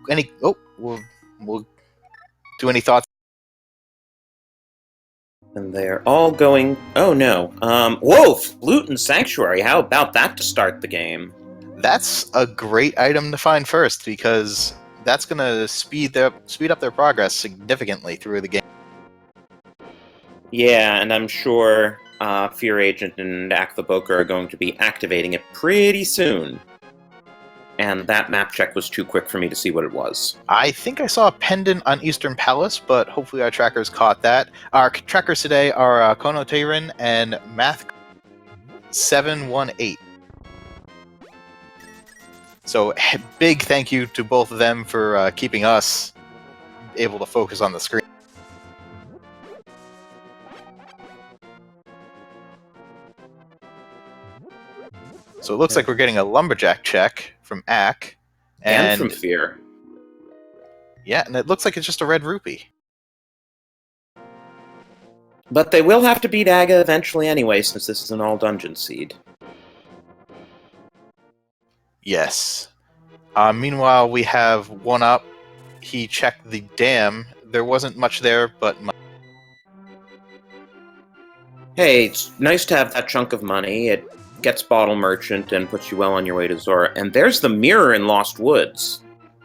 We'll do any thoughts? And they're all going, oh no, whoa, Flute and Sanctuary, how about that to start the game? That's a great item to find first, because that's going to speed up their progress significantly through the game. Yeah, and I'm sure FEARAgent and Acktheboker are going to be activating it pretty soon. And that map check was too quick for me to see what it was. I think I saw a pendant on Eastern Palace, but hopefully our trackers caught that. Our trackers today are Kohrek and Math 718. So big thank you to both of them for keeping us able to focus on the screen. So it looks like we're getting a lumberjack check from Ack. And from Fear. Yeah, and it looks like it's just a red rupee. But they will have to beat Aga eventually anyway, since this is an all-dungeon seed. Yes. Meanwhile, we have oneup. He checked the dam. There wasn't much there, but... Hey, it's nice to have that chunk of money. It gets Bottle Merchant and puts you well on your way to Zora. And there's the mirror in Lost Woods.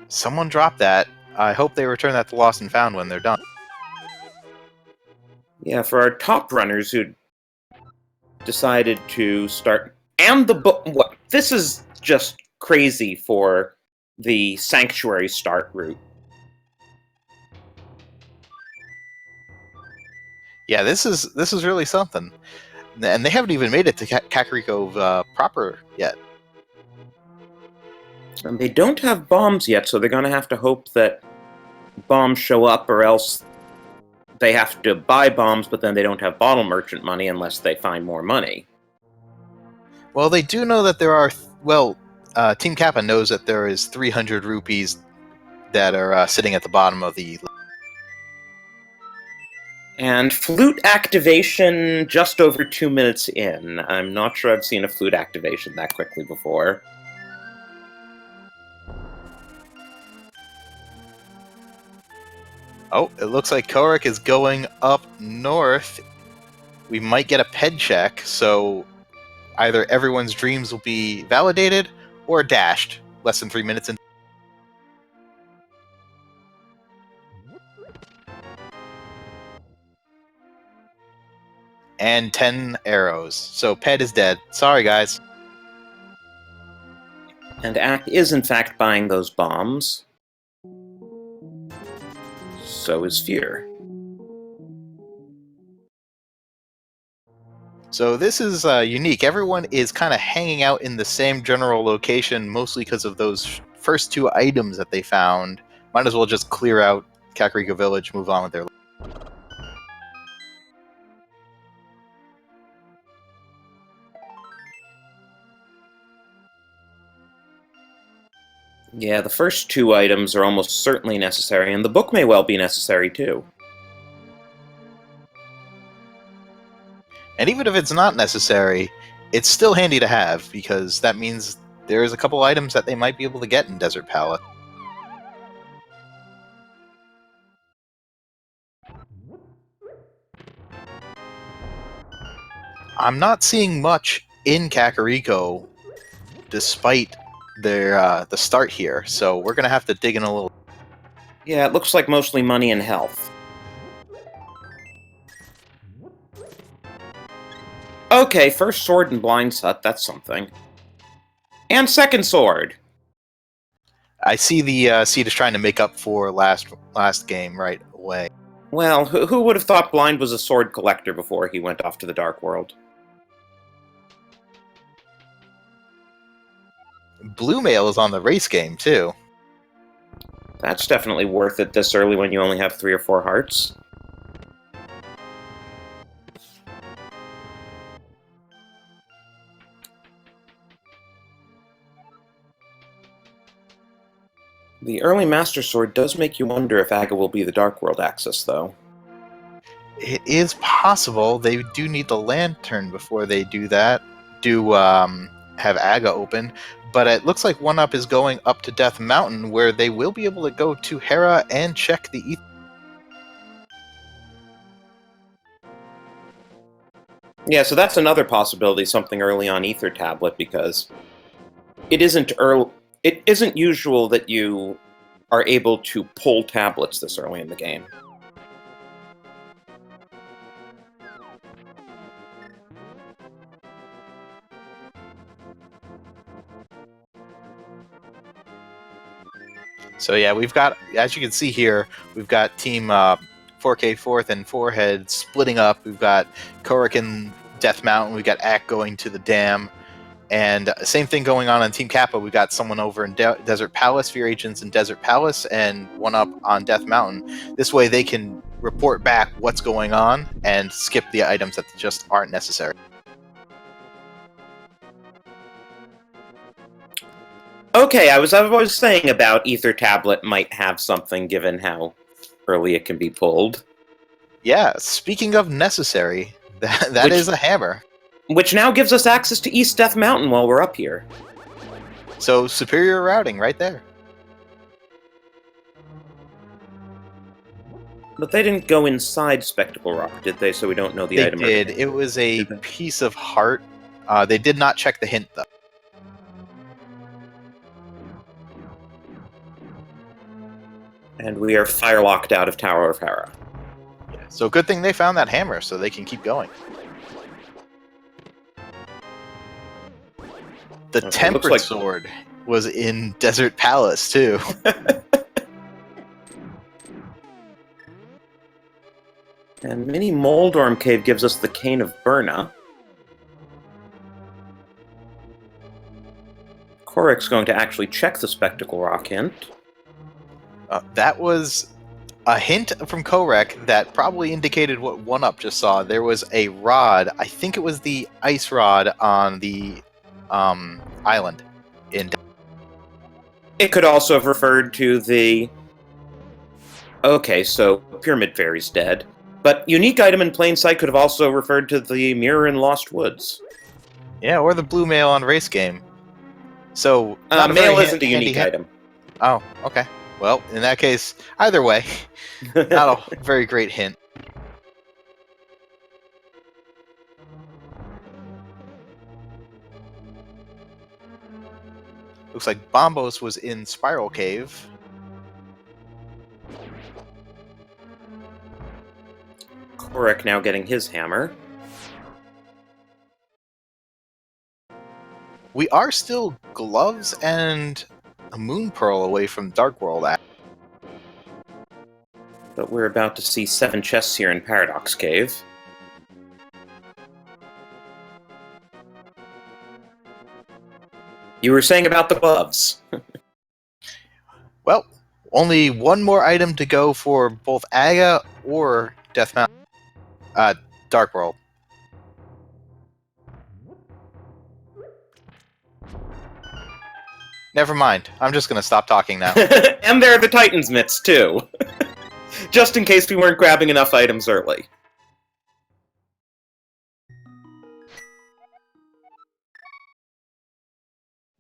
Someone dropped that. I hope they return that to Lost and Found when they're done. Yeah, for our top runners who decided to start... And the book... What? This is just crazy for the Sanctuary start route. Yeah, this is really something. And they haven't even made it to Kakariko proper yet. And they don't have bombs yet, so they're going to have to hope that bombs show up, or else they have to buy bombs, but then they don't have Bottle Merchant money unless they find more money. Well, they do know that there are... Team Kappa knows that there is 300 rupees that are sitting at the bottom of the... And flute activation just over 2 minutes in. I'm not sure I've seen a flute activation that quickly before. Oh, it looks like Kohrek is going up north. We might get a ped check, so either everyone's dreams will be validated or dashed less than 3 minutes in. And 10 arrows. So Ped is dead. Sorry, guys. And Ack is in fact buying those bombs. So is Fear. So this is unique. Everyone is kind of hanging out in the same general location, mostly because of those first 2 items that they found. Might as well just clear out Kakariko Village, move on with their life. Yeah, the first 2 items are almost certainly necessary, and the book may well be necessary too. And even if it's not necessary, it's still handy to have, because that means there's a couple items that they might be able to get in Desert Palace. I'm not seeing much in Kakariko, despite their the start here, so we're gonna have to dig in a little. Yeah, it looks like mostly money and health. Okay, first sword and Blind's Hut, that's something. And second sword! I see the seed is trying to make up for last game right away. Well, who would have thought Blind was a sword collector before he went off to the Dark World? Blue Mail is on the race game, too. That's definitely worth it this early when you only have 3 or 4 hearts. The early Master Sword does make you wonder if Aga will be the Dark World access, though. It is possible. They do need the lantern before they do that. have Aga open, but it looks like OneUp is going up to Death Mountain, where they will be able to go to Hera and check the ether. Yeah, so that's another possibility, something early on Ether Tablet, because it isn't usual that you are able to pull tablets this early in the game. So yeah, we've got, as you can see here, we've got Team 4K Fourth and Forehead splitting up. We've got Kohrek and Death Mountain. We've got Ack going to the dam. And same thing going on Team Kappa. We've got someone over in Desert Palace, FEARAgents in Desert Palace, and OneUp on Death Mountain. This way they can report back what's going on and skip the items that just aren't necessary. Okay, I was saying about Ether Tablet might have something given how early it can be pulled. Yeah, speaking of necessary, that is a hammer. Which now gives us access to East Death Mountain while we're up here. So, superior routing right there. But they didn't go inside Spectacle Rock, did they? So we don't know the item. They did. It was a piece of heart. They did not check the hint, though. And we are firelocked out of Tower of Hera. Yeah, so good thing they found that hammer, so they can keep going. The Tempered Sword was in Desert Palace, too. And Mini Moldorm Cave gives us the Cane of Burna. Kohrek's going to actually check the Spectacle Rock hint. That was a hint from Kohrek that probably indicated what OneUp just saw. There was a rod, I think it was the ice rod on the island. It could also have referred to the... Okay, so Pyramid Fairy's dead. But unique item in plain sight could have also referred to the Mirror in Lost Woods. Yeah, or the blue mail on Race Game. So mail isn't a unique item. Oh, okay. Well, in that case, either way, not a very great hint. Looks like Bombos was in Spiral Cave. Kohrek now getting his hammer. We are still gloves and a moon pearl away from Dark World. But we're about to see 7 chests here in Paradox Cave. You were saying about the gloves. Well, only one more item to go for both Aga or Death Mountain. Dark World. Never mind. I'm just going to stop talking now. And there are the Titan's mitts, too. Just in case we weren't grabbing enough items early.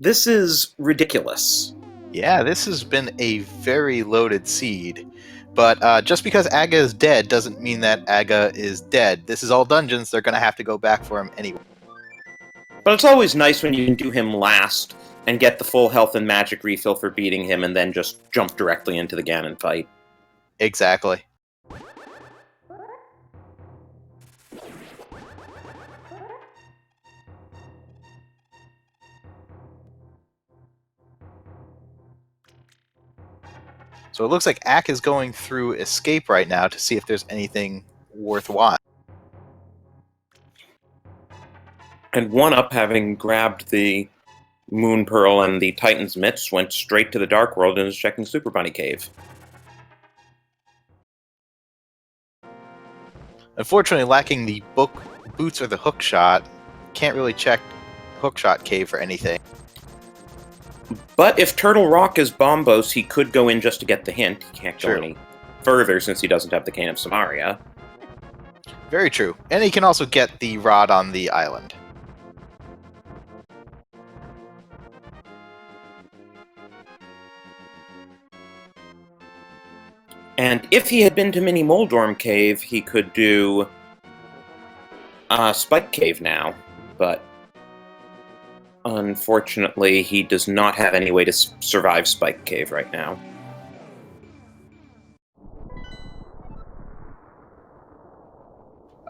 This is ridiculous. Yeah, this has been a very loaded seed. But just because Aga is dead doesn't mean that Aga is dead. This is all dungeons. They're going to have to go back for him anyway. But it's always nice when you can do him last and get the full health and magic refill for beating him and then just jump directly into the Ganon fight. Exactly. So it looks like Ack is going through Escape right now to see if there's anything worthwhile. And OneUp, having grabbed the Moon Pearl and the Titan's Mitts, went straight to the Dark World and is checking Super Bunny Cave. Unfortunately, lacking the boots or the hook shot, can't really check Hookshot Cave for anything. But if Turtle Rock is Bombos, he could go in just to get the hint. He can't go any further since he doesn't have the Cane of Samaria. Very true. And he can also get the rod on the island. And if he had been to Mini Moldorm Cave, he could do Spike Cave now, but unfortunately, he does not have any way to survive Spike Cave right now.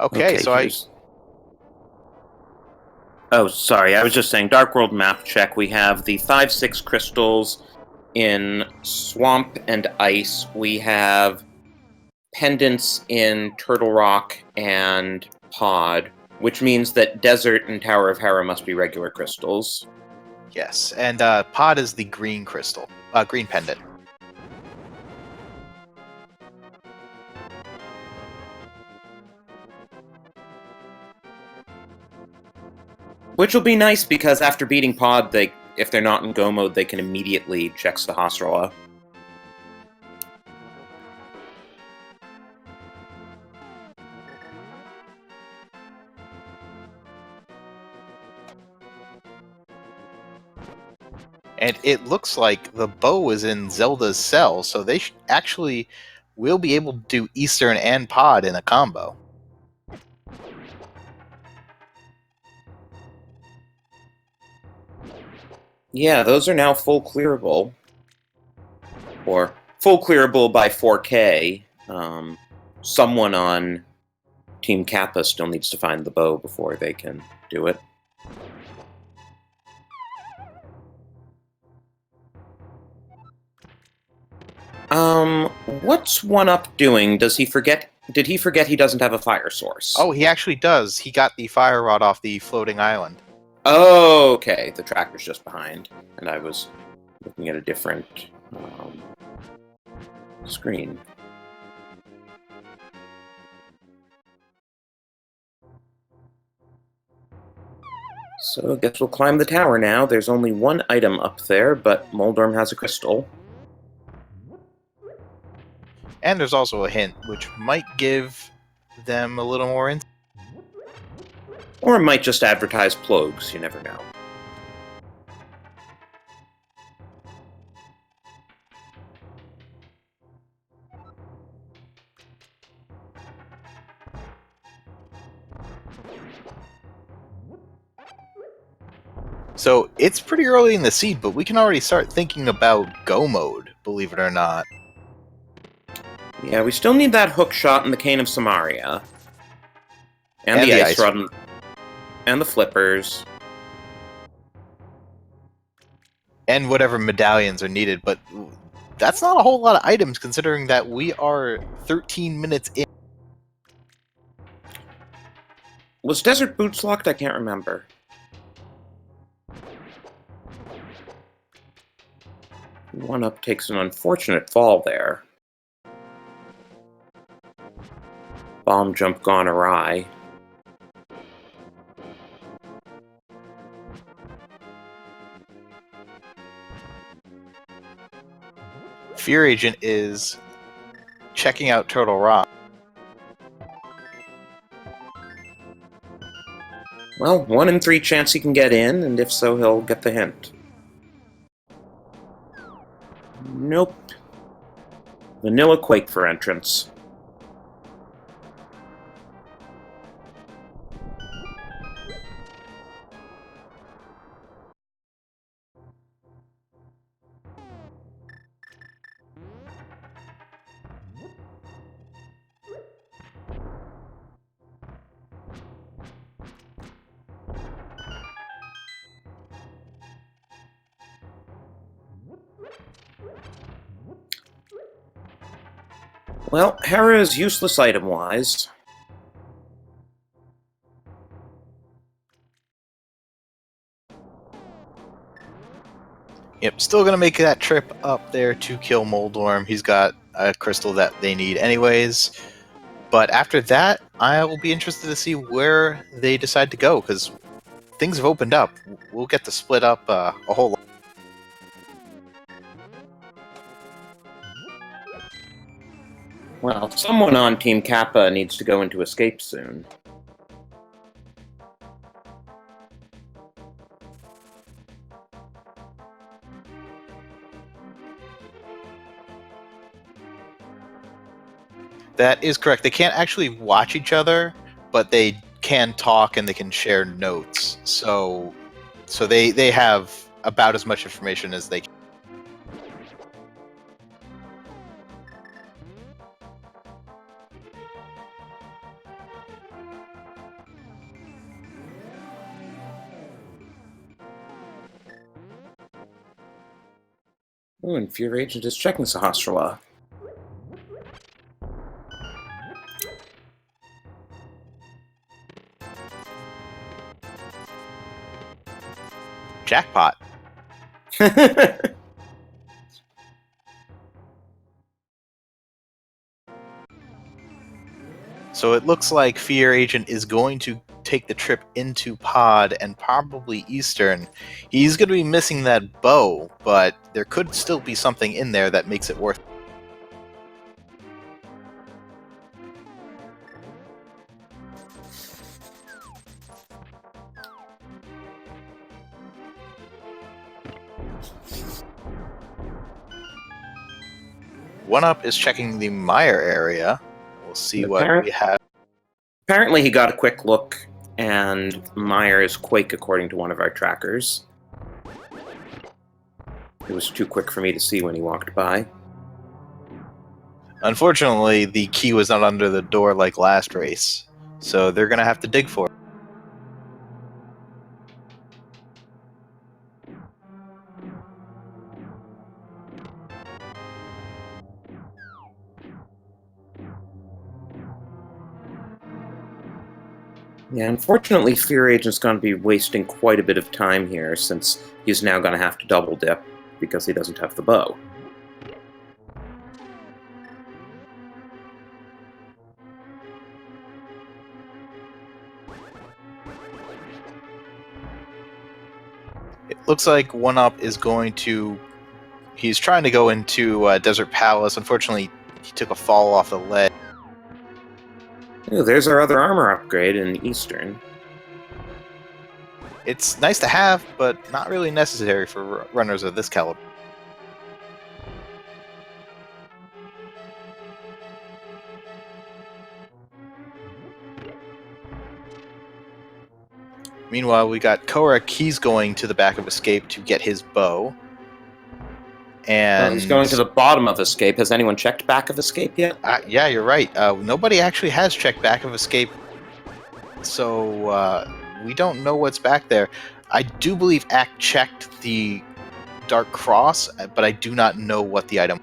Okay, so Oh, sorry, I was just saying, Dark World map check. We have the 5-6 crystals in Swamp and Ice. We have pendants in Turtle Rock and Pod, which means that Desert and Tower of Hera must be regular crystals. Yes, and Pod is the green crystal, green pendant. Which will be nice because after beating Pod, if they're not in Go mode, they can immediately check Sahasrara. And it looks like the bow is in Zelda's cell, so they actually will be able to do Eastern and Pod in a combo. Yeah, those are now full clearable. Or full clearable by 4K. Someone on Team Kappa still needs to find the bow before they can do it. What's One-Up doing? Does he forget? Did he forget he doesn't have a fire source? Oh, he actually does. He got the fire rod off the floating island. Oh, okay. The tracker's just behind, and I was looking at a different screen. So I guess we'll climb the tower now. There's only one item up there, but Moldorm has a crystal. And there's also a hint, which might give them a little more insight. Or it might just advertise Plogues, you never know. So it's pretty early in the seed, but we can already start thinking about Go mode, believe it or not. Yeah, we still need that hook shot in the Cane of Samaria. And the ice rod. And the flippers. And whatever medallions are needed, but that's not a whole lot of items considering that we are 13 minutes in. Was Desert Boots locked? I can't remember. One-Up takes an unfortunate fall there. Bomb jump gone awry. FEARAgent is checking out Turtle Rock. Well, 1 in 3 chance he can get in, and if so, he'll get the hint. Nope. Vanilla Quake for entrance. Well, Hera is useless item-wise. Yep, still gonna make that trip up there to kill Moldorm. He's got a crystal that they need anyways. But after that, I will be interested to see where they decide to go, because things have opened up. We'll get to split up a whole lot. Well, someone on Team Kappa needs to go into escape soon. That is correct. They can't actually watch each other, but they can talk and they can share notes. So they have about as much information as they can. Oh, and FEARAgent is checking Sahasrara. Jackpot. So it looks like FEARAgent is going to take the trip into Pod and probably Eastern. He's going to be missing that bow, but there could still be something in there that makes it worth it. oneup is checking the Meyer area. We'll see what we have. Apparently he got a quick look, and Meyer is Quake according to one of our trackers. It was too quick for me to see when he walked by. Unfortunately, the key was not under the door like last race, so they're going to have to dig for it. Yeah, unfortunately, FEARAgent's going to be wasting quite a bit of time here, since he's now going to have to double dip because he doesn't have the bow. It looks like oneup is going to... He's trying to go into Desert Palace. Unfortunately, he took a fall off the ledge. Ooh, there's our other armor upgrade in Eastern. It's nice to have, but not really necessary for runners of this caliber. Meanwhile, we got Kohrek. He's going to the back of Escape to get his bow. And he's going to the bottom of Escape. Has anyone checked back of Escape yet? Yeah, you're right. Nobody actually has checked back of Escape, so we don't know what's back there. I do believe Ack checked the Dark Cross, but I do not know what the item.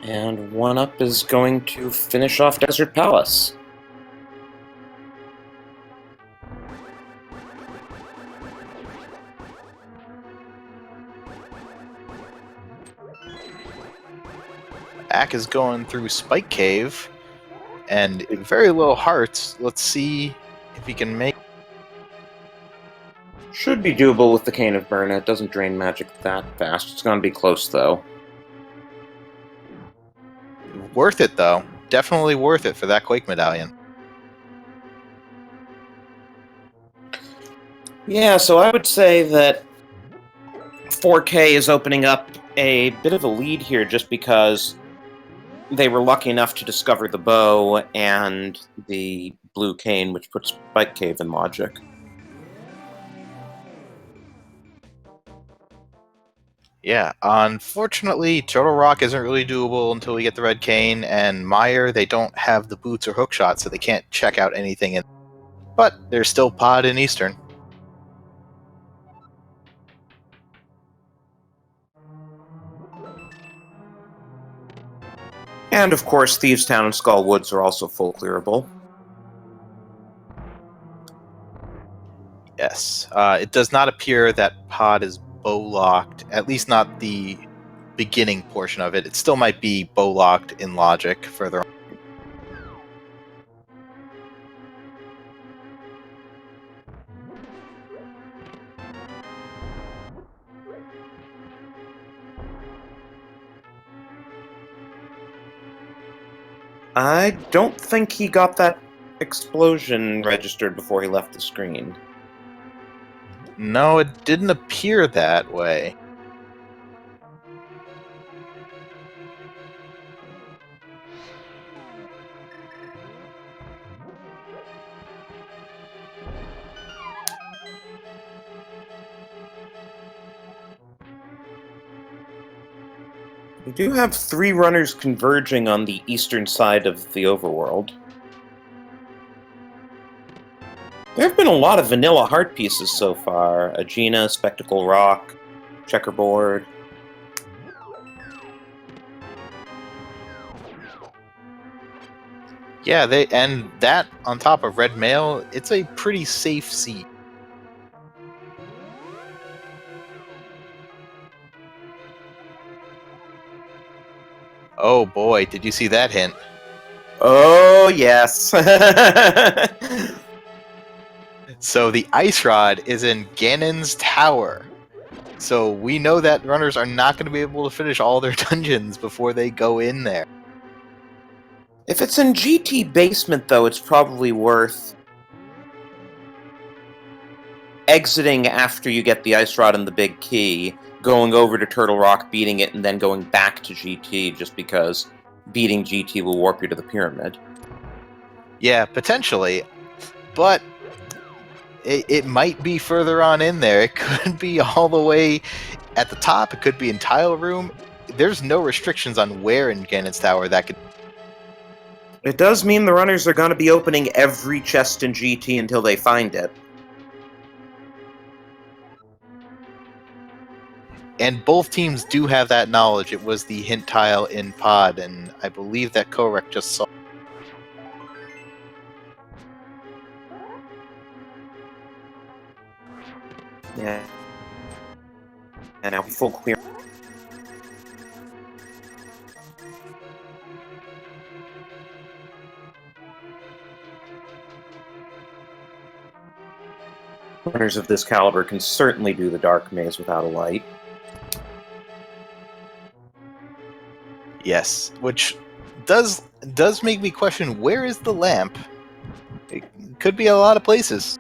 And oneup is going to finish off Desert Palace. Ack is going through Spike Cave, and very low hearts. Let's see if he can make... Should be doable with the Cane of Burna. It doesn't drain magic that fast. It's going to be close, though. Worth it, though. Definitely worth it for that Quake Medallion. Yeah, so I would say that 4K is opening up a bit of a lead here just because they were lucky enough to discover the bow and the blue cane, which puts Spike Cave in logic. Yeah, unfortunately, Turtle Rock isn't really doable until we get the red cane, and Meyer, they don't have the boots or hook shot, so they can't check out anything in. But there's still Pod in Eastern. And of course, Thieves Town and Skull Woods are also full clearable. Yes. It does not appear that Pod is bow-locked, at least not the beginning portion of it. It still might be bow-locked in logic further on. I don't think he got that explosion registered before he left the screen. No, it didn't appear that way. We do have 3 runners converging on the eastern side of the overworld. There have been a lot of vanilla heart pieces so far. Aegina, Spectacle Rock, Checkerboard. Yeah, and that on top of red mail, it's a pretty safe seat. Oh boy, did you see that hint? Oh, yes. So the ice rod is in Ganon's tower. So we know that runners are not going to be able to finish all their dungeons before they go in there. If it's in GT Basement, though, it's probably worth exiting after you get the ice rod and the big key, going over to Turtle Rock, beating it, and then going back to GT, just because beating GT will warp you to the pyramid. Yeah, potentially. But it might be further on in there. It could be all the way at the top. It could be in Tile Room. There's no restrictions on where in Ganon's Tower that could. It does mean the runners are going to be opening every chest in GT until they find it. And both teams do have that knowledge. It was the hint tile in Pod, and I believe that Kohrek just saw. Yeah. And now full clear. Runners of this caliber can certainly do the dark maze without a light. Yes, which does make me question, where is the lamp? It could be a lot of places.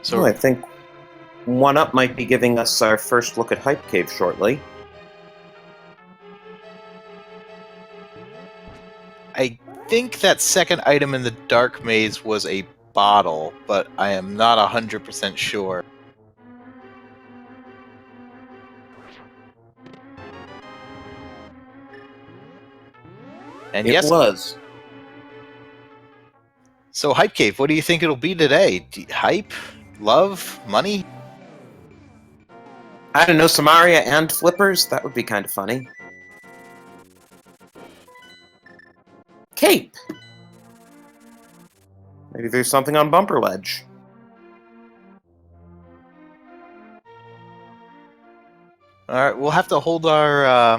So I think oneup might be giving us our first look at Hype Cave shortly. I think that second item in the dark maze was a bottle, but I am not 100% sure. And It yes, was. so Hype Cave, what do you think it'll be today? Hype? Love? Money? I don't know, Samaria and flippers? That would be kind of funny. Cape! Maybe there's something on Bumper Ledge. Alright, we'll have to hold our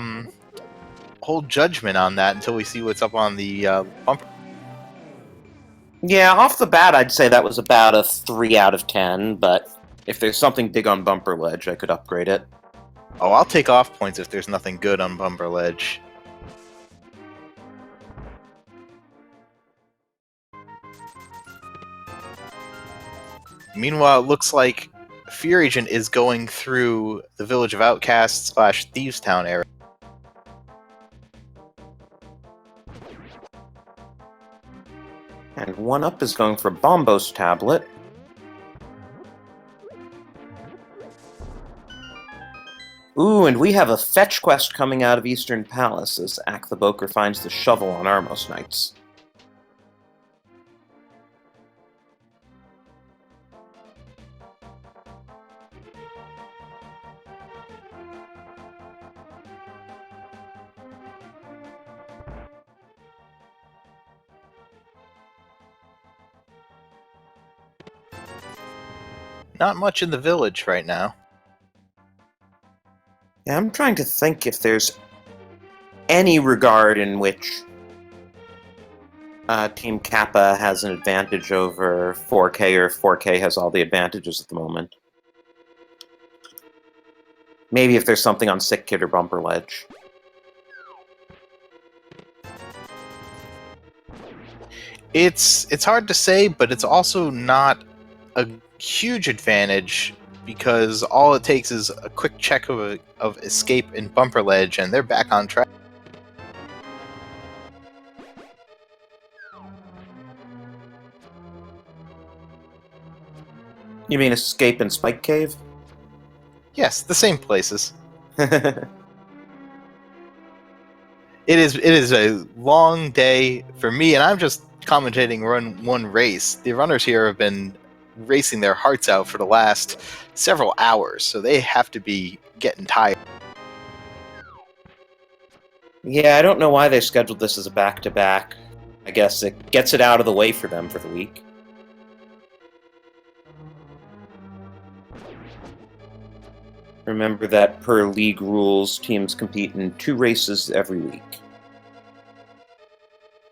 hold judgment on that until we see what's up on the bumper. Yeah, off the bat, I'd say that was about a 3 out of 10, but if there's something big on Bumper Ledge, I could upgrade it. Oh, I'll take off points if there's nothing good on Bumper Ledge. Meanwhile, it looks like FEARAgent is going through the Village of Outcasts / Thieves Town area. And oneup is going for Bombos Tablet. Ooh, and we have a fetch quest coming out of Eastern Palace as Acktheboker finds the shovel on Armos Knights. Not much in the village right now. Yeah, I'm trying to think if there's any regard in which Team Kappa has an advantage over 4K, or 4K has all the advantages at the moment. Maybe if there's something on Sick Kid or Bumper Ledge. It's hard to say, but it's also not a huge advantage because all it takes is a quick check of escape and bumper ledge, and they're back on track. You mean Escape and Spike Cave? Yes, the same places. It is a long day for me, and I'm just commentating run one race. The runners here have been racing their hearts out for the last several hours, so they have to be getting tired. Yeah, I don't know why they scheduled this as a back-to-back. I guess it gets it out of the way for them for the week. Remember that per league rules, teams compete in 2 races every week.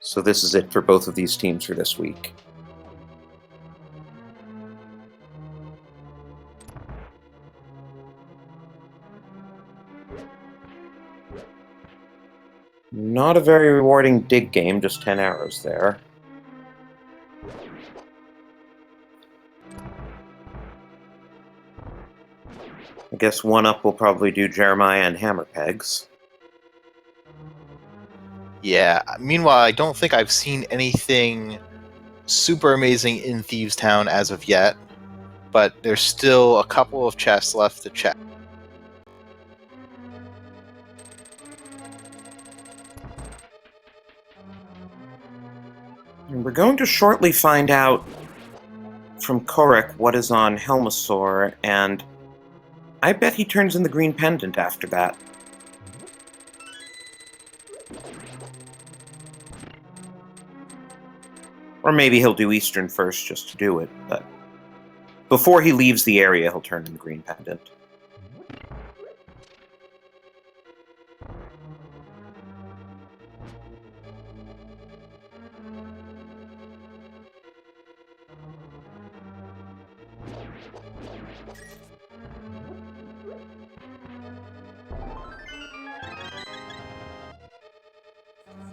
So this is it for both of these teams for this week. Not a very rewarding dig game, just 10 arrows there. I guess oneup will probably do Jeremiah and Hammer Pegs. Yeah, meanwhile, I don't think I've seen anything super amazing in Thieves Town as of yet, but there's still a couple of chests left to check. And we're going to shortly find out from Kohrek what is on Helmasaur, and I bet he turns in the green pendant after that. Or maybe he'll do Eastern first just to do it, but before he leaves the area, he'll turn in the green pendant.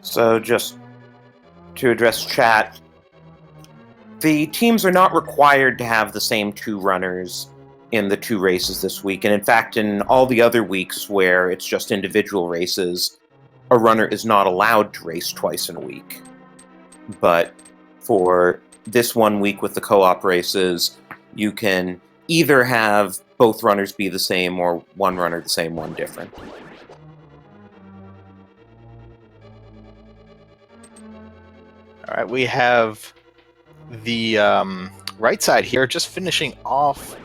So just to address chat, the teams are not required to have the same 2 runners in the 2 races this week, and in fact, in all the other weeks where it's just individual races, a runner is not allowed to race twice in a week. But for this one week with the co-op races, you can either have both runners be the same or one runner the same, one different. All right, we have the right side here just finishing off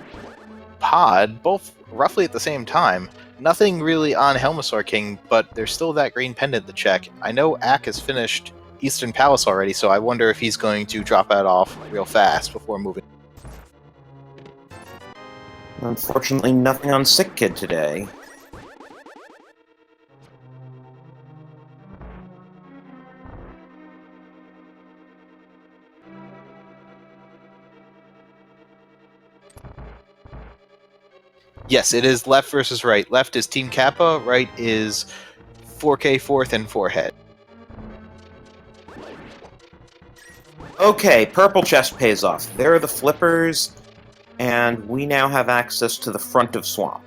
Pod, both roughly at the same time. Nothing really on Helmasaur King, but there's still that green pendant to check. I know Ack has finished Eastern Palace already, so I wonder if he's going to drop that off real fast before moving. Unfortunately, nothing on Sick Kid today. Yes, it is left versus right. Left is Team Kappa, right is 4K fourth and forehead. Okay, purple chest pays off. There are the flippers, and we now have access to the front of Swamp.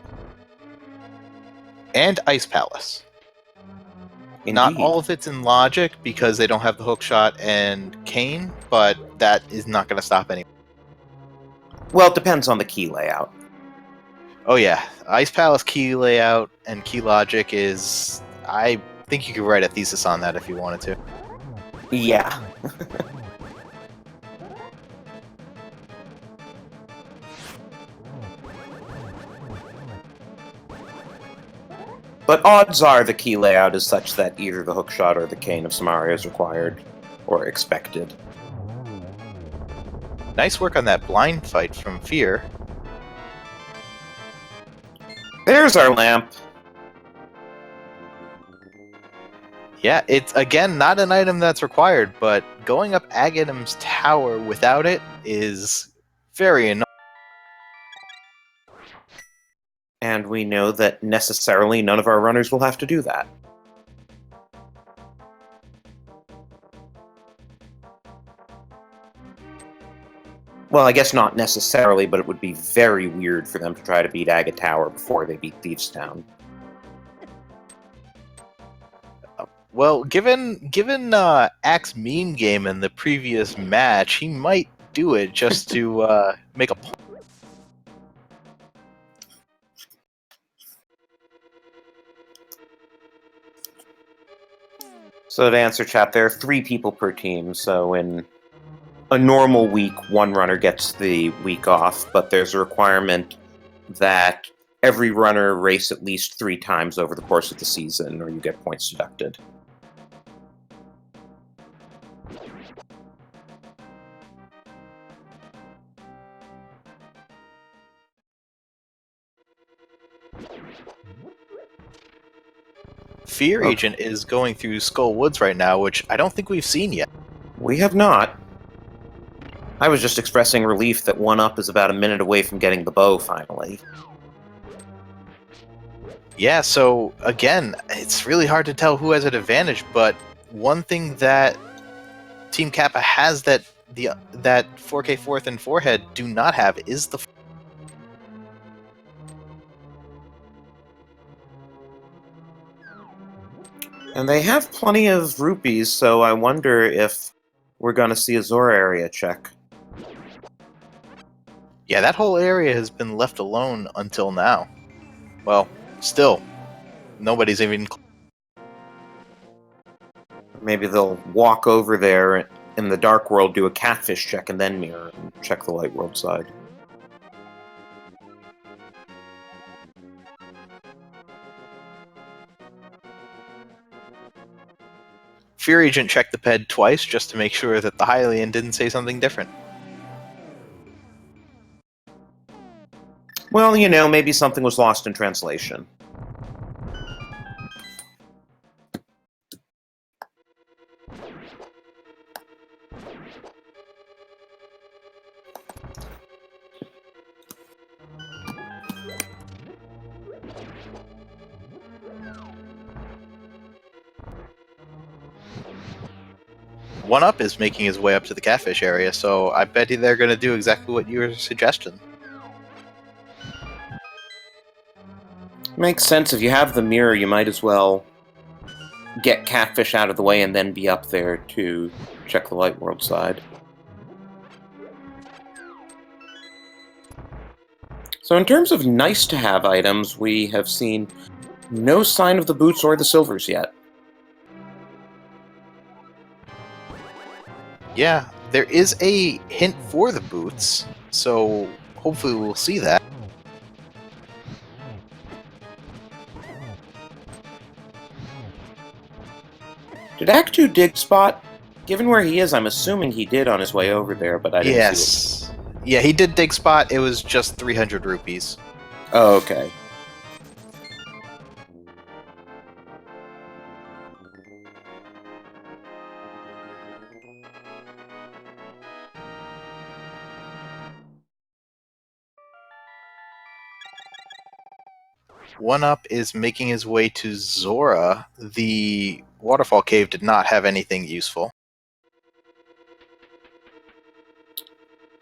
And Ice Palace. Indeed. Not all of it's in logic because they don't have the hookshot and cane, but that is not going to stop anyone. Well, it depends on the key layout. Oh yeah, Ice Palace key layout and key logic is... I think you could write a thesis on that if you wanted to. Yeah. But odds are the key layout is such that either the hookshot or the cane of Samaria is required, or expected. Nice work on that blind fight from Fear. There's our lamp. Yeah, it's, again, not an item that's required, but going up Aghanim's tower without it is very annoying. And we know that necessarily none of our runners will have to do that. Well, I guess not necessarily, but it would be very weird for them to try to beat Aga Tower before they beat Thieves Town. Well, given Axe meme game in the previous match, he might do it just to make a point. So to answer chat, there are 3 people per team, so in a normal week, 1 runner gets the week off, but there's a requirement that every runner race at least 3 times over the course of the season, or you get points deducted. FEARAgent is going through Skull Woods right now, which I don't think we've seen yet. We have not. I was just expressing relief that 1UP is about a minute away from getting the bow, finally. Yeah, so again, it's really hard to tell who has an advantage, but one thing that Team Kappa has that 4K Fourth and Forehead do not have is the... And they have plenty of rupees, so I wonder if we're going to see a Zora area check. Yeah, that whole area has been left alone until now. Well, still, nobody's even... Maybe they'll walk over there in the Dark World, do a catfish check, and then mirror and check the Light World side. FEARAgent checked the ped twice just to make sure that the Hylian didn't say something different. Well, you know, maybe something was lost in translation. One Up is making his way up to the catfish area, so I bet they're going to do exactly what you were suggesting. Makes sense. If you have the mirror, you might as well get catfish out of the way and then be up there to check the Light World side. So in terms of nice-to-have items, we have seen no sign of the boots or the silvers yet. Yeah, there is a hint for the boots, so hopefully we'll see that. Did Act 2 dig spot? Given where he is, I'm assuming he did on his way over there, but I didn't see it. Yeah, he did dig spot. It was just 300 rupees. Oh, okay. One Up is making his way to Zora. The waterfall cave did not have anything useful.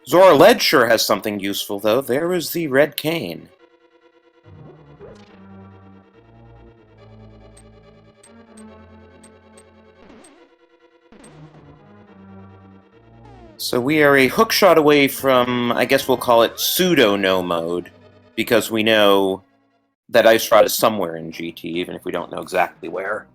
Zora Led sure has something useful, though. There is the red cane. So we are a hookshot away from, I guess we'll call it pseudo-no mode, because we know that Ice Rod is somewhere in GT, even if we don't know exactly where.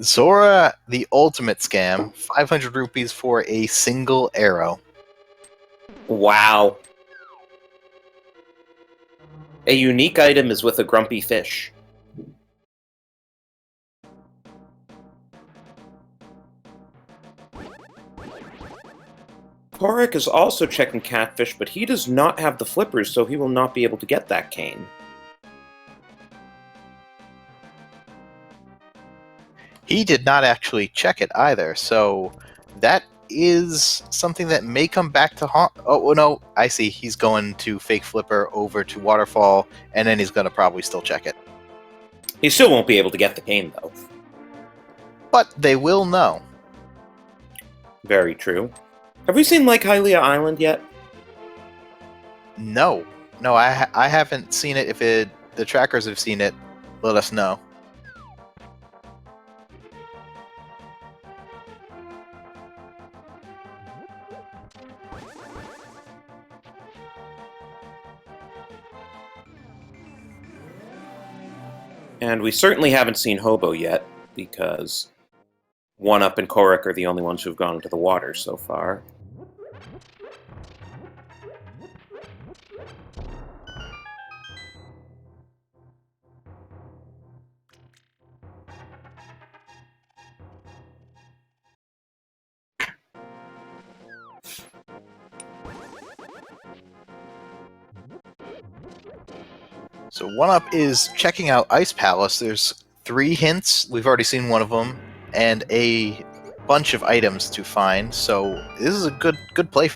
Zora, the ultimate scam, 500 rupees for a single arrow. Wow. A unique item is with a grumpy fish. Kohrek is also checking catfish, but he does not have the flippers, so he will not be able to get that cane. He did not actually check it either, so that is something that may come back to haunt. Oh no, I see. He's going to fake flipper over to waterfall, and then he's going to probably still check it. He still won't be able to get the cane, though. But they will know. Very true. Have we seen Lake Hylia Island yet? No, I haven't seen it. If the trackers have seen it, let us know. And we certainly haven't seen Hobo yet, because oneup and Kohrek are the only ones who've gone into the water so far. So oneup is checking out Ice Palace. There's 3 hints. We've already seen one of them, and a bunch of items to find. So this is a good play.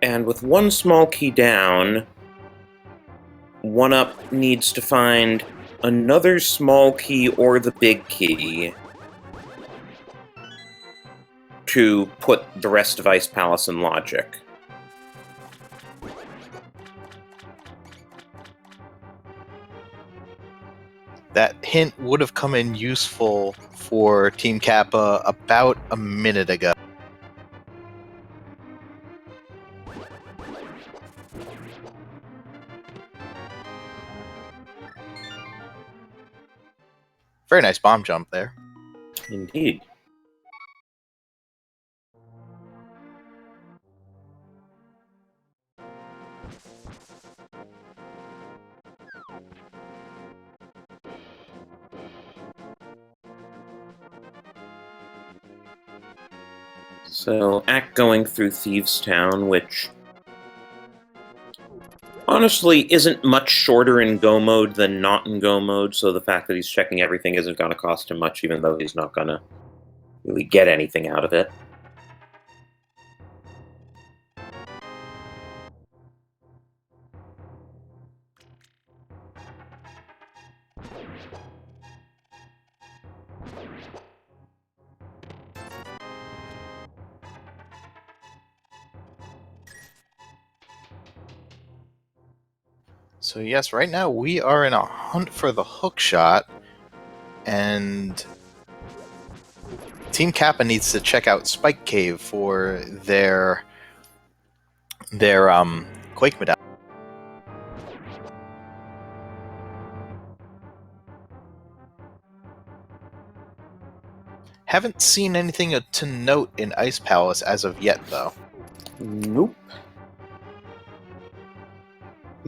And with one small key down, oneup needs to find another small key or the big key to put the rest of Ice Palace in logic. That hint would have come in useful for Team Kappa about a minute ago. Very nice bomb jump there. Indeed. So, Ack going through Thieves' Town, which honestly isn't much shorter in go mode than not in go mode, so the fact that he's checking everything isn't going to cost him much, even though he's not going to really get anything out of it. So yes, right now we are in a hunt for the hook shot, and Team Kappa needs to check out Spike Cave for their Quake medallion. Haven't seen anything to note in Ice Palace as of yet, though. Nope.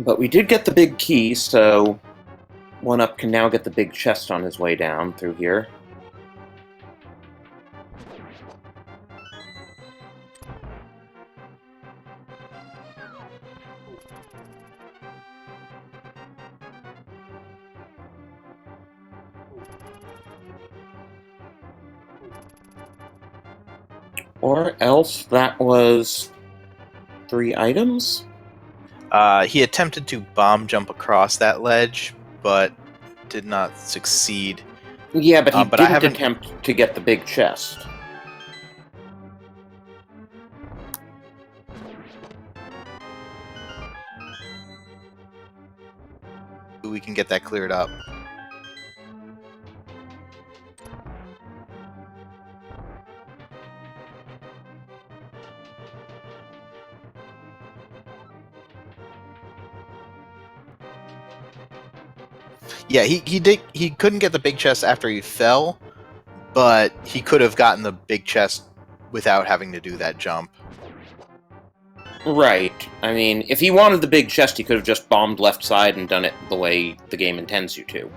But we did get the big key, so oneup can now get the big chest on his way down through here. Or else that was 3 items? He attempted to bomb jump across that ledge, but did not succeed. Yeah, but he But I didn't haven't- attempt to get the big chest. We can get that cleared up. Yeah, he couldn't get the big chest after he fell, but he could have gotten the big chest without having to do that jump. Right. I mean, if he wanted the big chest, he could have just bombed left side and done it the way the game intends you to.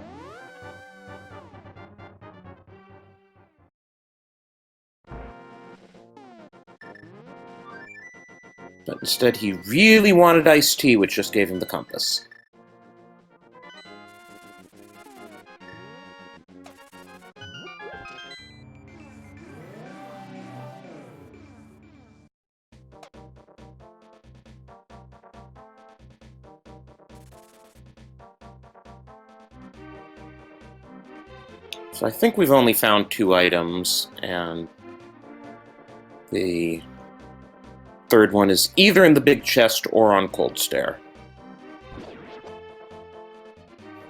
But instead he really wanted iced tea, which just gave him the compass. So I think we've only found 2 items, and the third one is either in the big chest or on Cold Stare.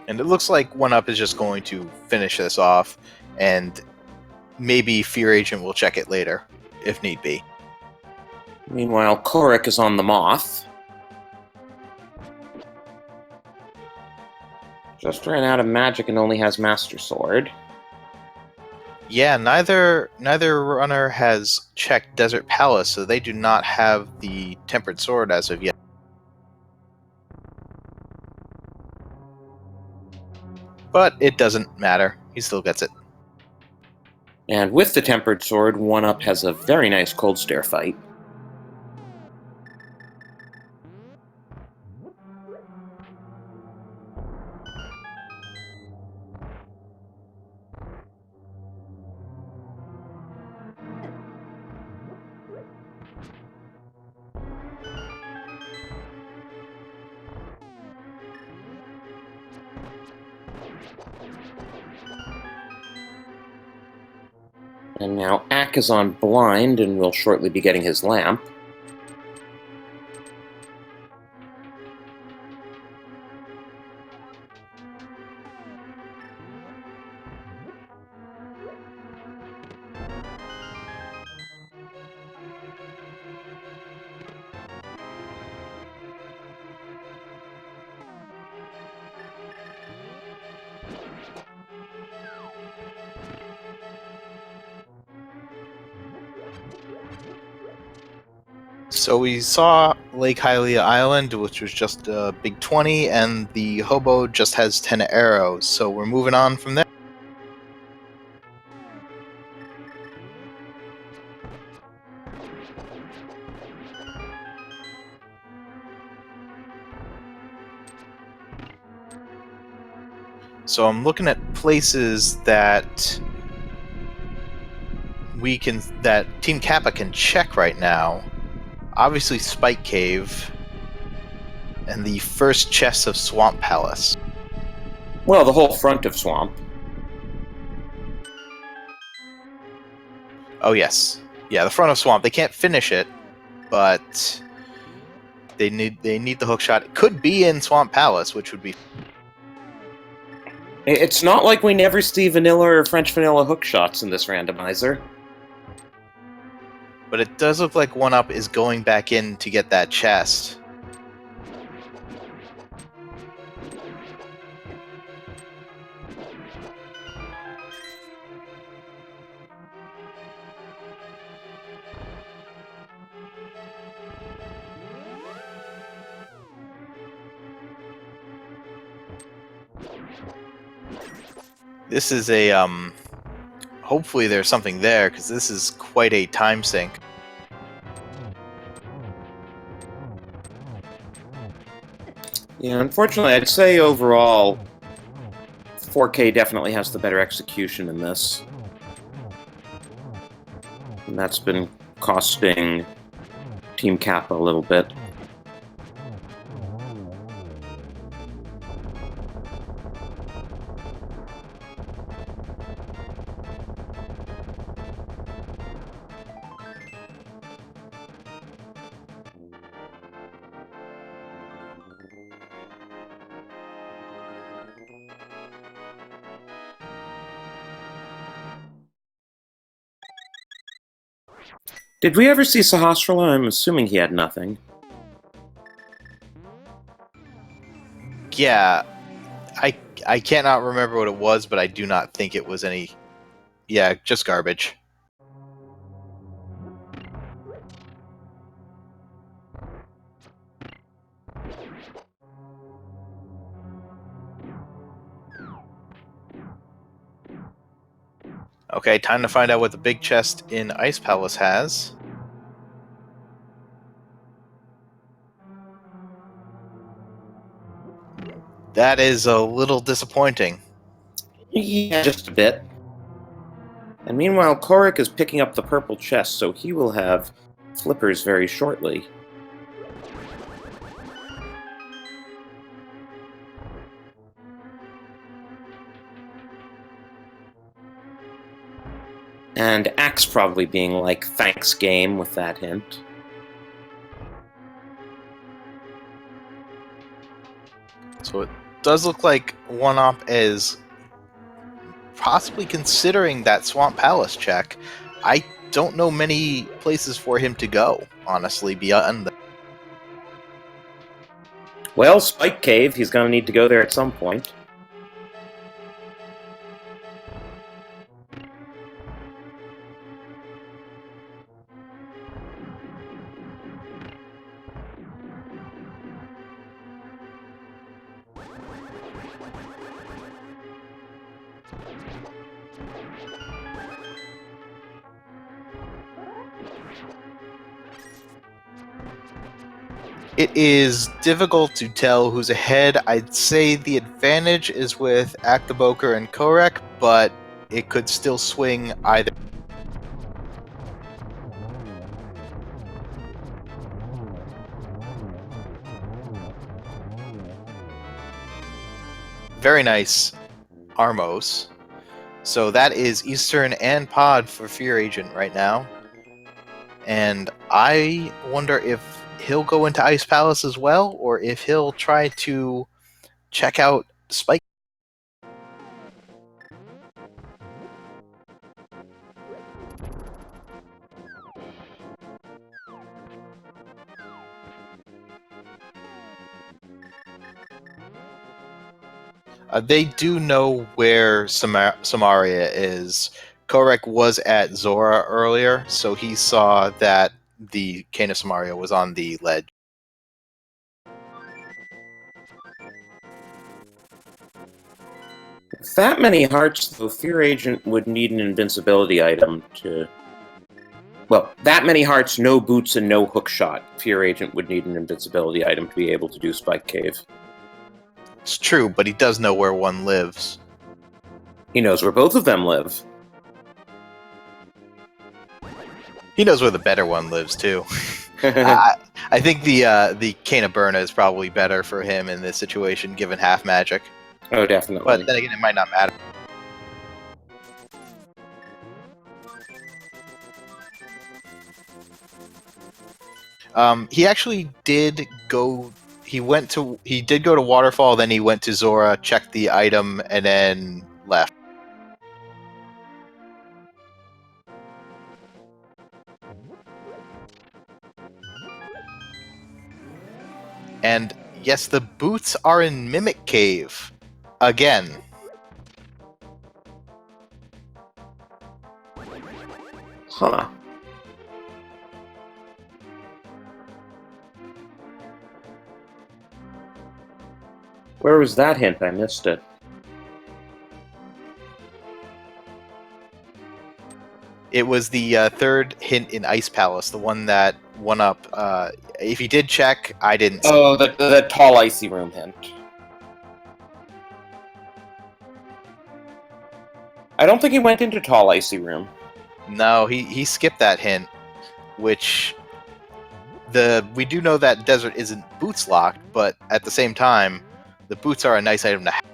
And it looks like OneUp is just going to finish this off, and maybe FEARAgent will check it later, if need be. Meanwhile, Kohrek is on the Moth. Just ran out of magic and only has Master Sword. Yeah, neither runner has checked Desert Palace, so they do not have the Tempered Sword as of yet. But it doesn't matter. He still gets it. And with the Tempered Sword, OneUp has a very nice Cold Stare fight. And now Ack is on Blind and will shortly be getting his lamp. So we saw Lake Hylia Island, which was just a big 20, and the hobo just has 10 arrows, so we're moving on from there. So I'm looking at places that Team Kappa can check right now. Obviously Spike Cave and the first chest of Swamp Palace. Well, the whole front of Swamp. Oh yes. Yeah, the front of Swamp. They can't finish it, but they need the hook shot. It could be in Swamp Palace, which would be... It's not like we never see vanilla or French vanilla hook shots in this randomizer. But it does look like OneUp is going back in to get that chest. This is a, hopefully there's something there, because this is quite a time sink. Yeah, unfortunately, I'd say overall, 4K definitely has the better execution in this. And that's been costing Team Kappa a little bit. Did we ever see Sahasrara? I'm assuming he had nothing. Yeah, I cannot remember what it was, but I do not think it was any... Yeah, just garbage. Okay, time to find out what the big chest in Ice Palace has. That is a little disappointing. Yeah, just a bit. And meanwhile, Kohrek is picking up the purple chest, so he will have flippers very shortly. And Axe probably being like, thanks game, with that hint. So it does look like oneup is possibly considering that Swamp Palace check. I don't know many places for him to go, honestly, beyond the... Well, Spike Cave, he's going to need to go there at some point. It is difficult to tell who's ahead. I'd say the advantage is with Acktheboker and Kohrek, but it could still swing either. Very nice Armos. So that is Eastern and Pod for FEARAgent right now. And I wonder if he'll go into Ice Palace as well, or if he'll try to check out Spike. They do know where Samaria is. Kohrek was at Zora earlier, so he saw that the Cane of Samaria was on the ledge. With that many hearts, though, FEARAgent would need an invincibility item to... Well, that many hearts, no boots, and no hookshot. FEARAgent would need an invincibility item to be able to do Spike Cave. It's true, but he does know where one lives. He knows where both of them live. He knows where the better one lives, too. I think the Cane of Burna is probably better for him in this situation, given half magic. Oh, definitely. But then again, it might not matter. He actually did go. He did go to Waterfall. Then he went to Zora, checked the item, and then left. And yes, the boots are in Mimic Cave again. Huh. Where was that hint? I missed it. It was the third hint in Ice Palace, the one that oneup. If he did check, I didn't. Oh, the tall icy room hint. I don't think he went into tall icy room. No, he skipped that hint, which we do know that desert isn't boots locked, but at the same time, the boots are a nice item to have.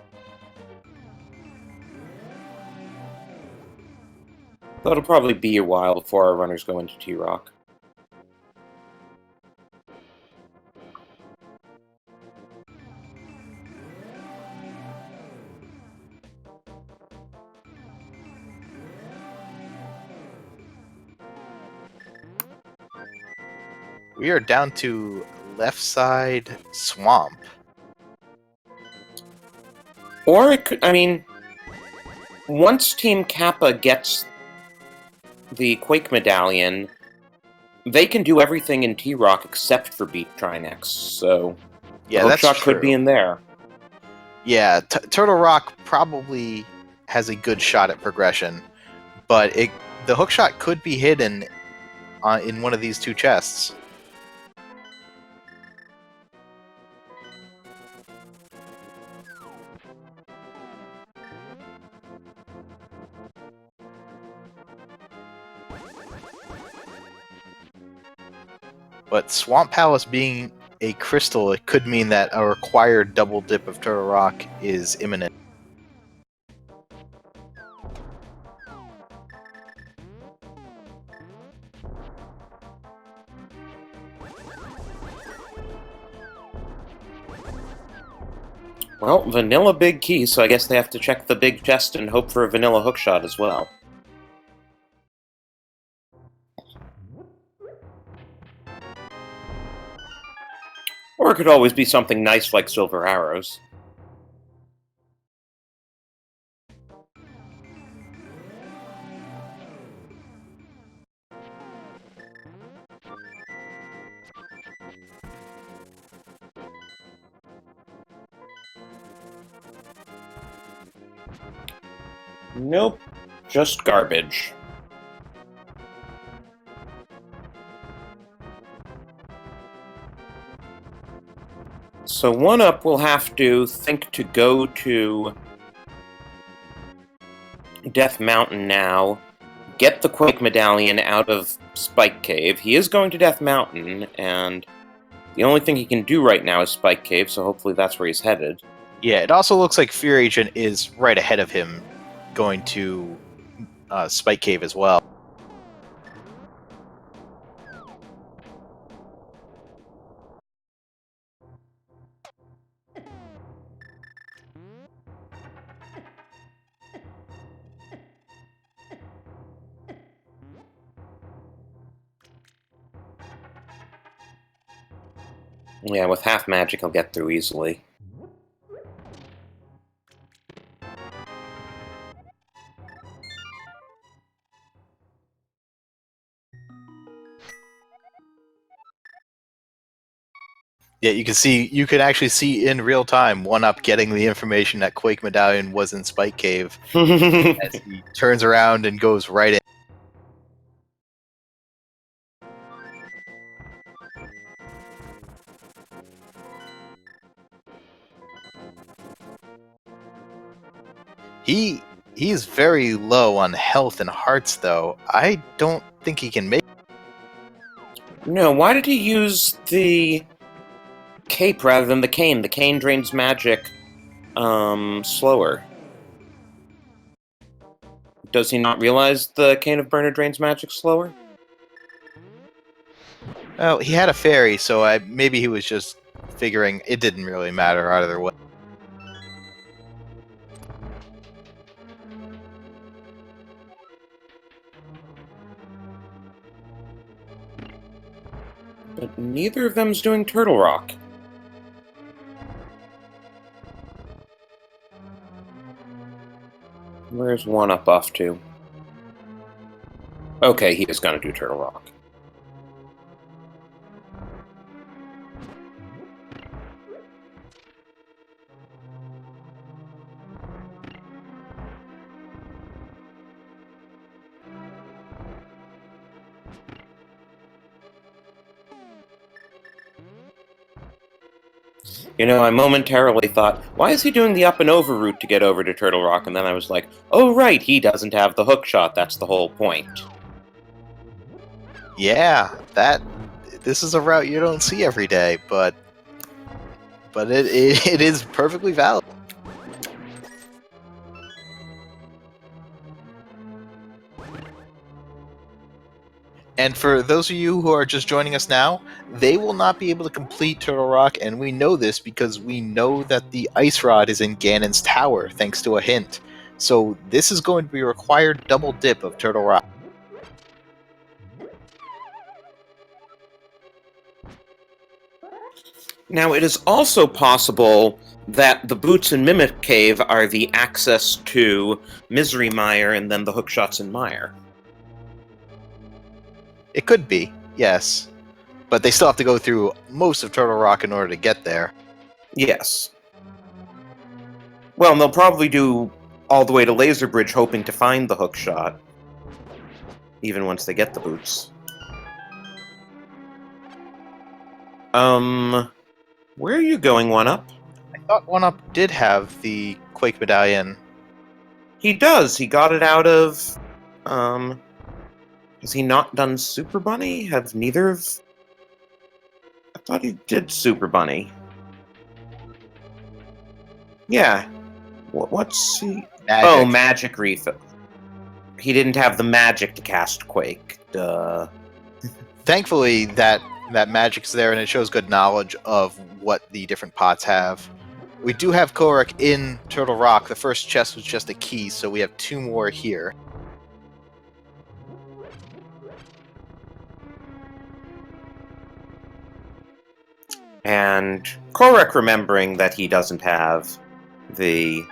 Though it'll probably be a while before our runners go into T-Rock. We are down to left side swamp. Or it could, I mean, once Team Kappa gets the Quake Medallion, they can do everything in T-Rock except for beat Trinex, so Yeah, the that's hookshot true. could be in there. Yeah, Turtle Rock probably has a good shot at progression, but the hookshot could be hidden in one of these two chests. But Swamp Palace being a crystal, it could mean that a required double dip of Turtle Rock is imminent. Well, vanilla big key, so I guess they have to check the big chest and hope for a vanilla hookshot as well. Or it could always be something nice like silver arrows. Nope, just garbage. So oneup will have to think to go to Death Mountain now, get the Quake Medallion out of Spike Cave. He is going to Death Mountain, and the only thing he can do right now is Spike Cave, so hopefully that's where he's headed. Yeah, it also looks like FEARAgent is right ahead of him, going to Spike Cave as well. Yeah, with half magic he'll get through easily. Yeah, you can actually see in real time oneup getting the information that Quake Medallion was in Spike Cave as he turns around and goes right in. He's very low on health and hearts, though. I don't think he can make. No, why did he use the cape rather than the cane? The cane drains magic slower. Does he not realize the Cane of Burner drains magic slower? Well, he had a fairy, so maybe he was just figuring it didn't really matter either way. But neither of them's doing Turtle Rock. Where's oneup off to? Okay, he is gonna do Turtle Rock. You know, I momentarily thought, why is he doing the up and over route to get over to Turtle Rock? And then I was like, oh right, he doesn't have the hook shot, that's the whole point. Yeah, this is a route you don't see every day, but it is perfectly valid. And for those of you who are just joining us now, they will not be able to complete Turtle Rock, and we know this because we know that the Ice Rod is in Ganon's tower, thanks to a hint. So this is going to be a required double dip of Turtle Rock. Now, it is also possible that the boots in Mimic Cave are the access to Misery Mire and then the hookshots in Mire. It could be, yes. But they still have to go through most of Turtle Rock in order to get there. Yes. Well, and they'll probably do all the way to Laser Bridge hoping to find the hookshot. Even once they get the boots. Where are you going, oneup? I thought oneup did have the Quake Medallion. He does. He got it out of, has he not done Super Bunny? Have neither of... Thought he did Super Bunny. Yeah. What's he? Magic. Oh, magic refill. He didn't have the magic to cast Quake. Duh. Thankfully, that magic's there, and it shows good knowledge of what the different pots have. We do have Kohrek in Turtle Rock. The first chest was just a key, so we have 2 more here. And Kohrek, remembering that he doesn't have the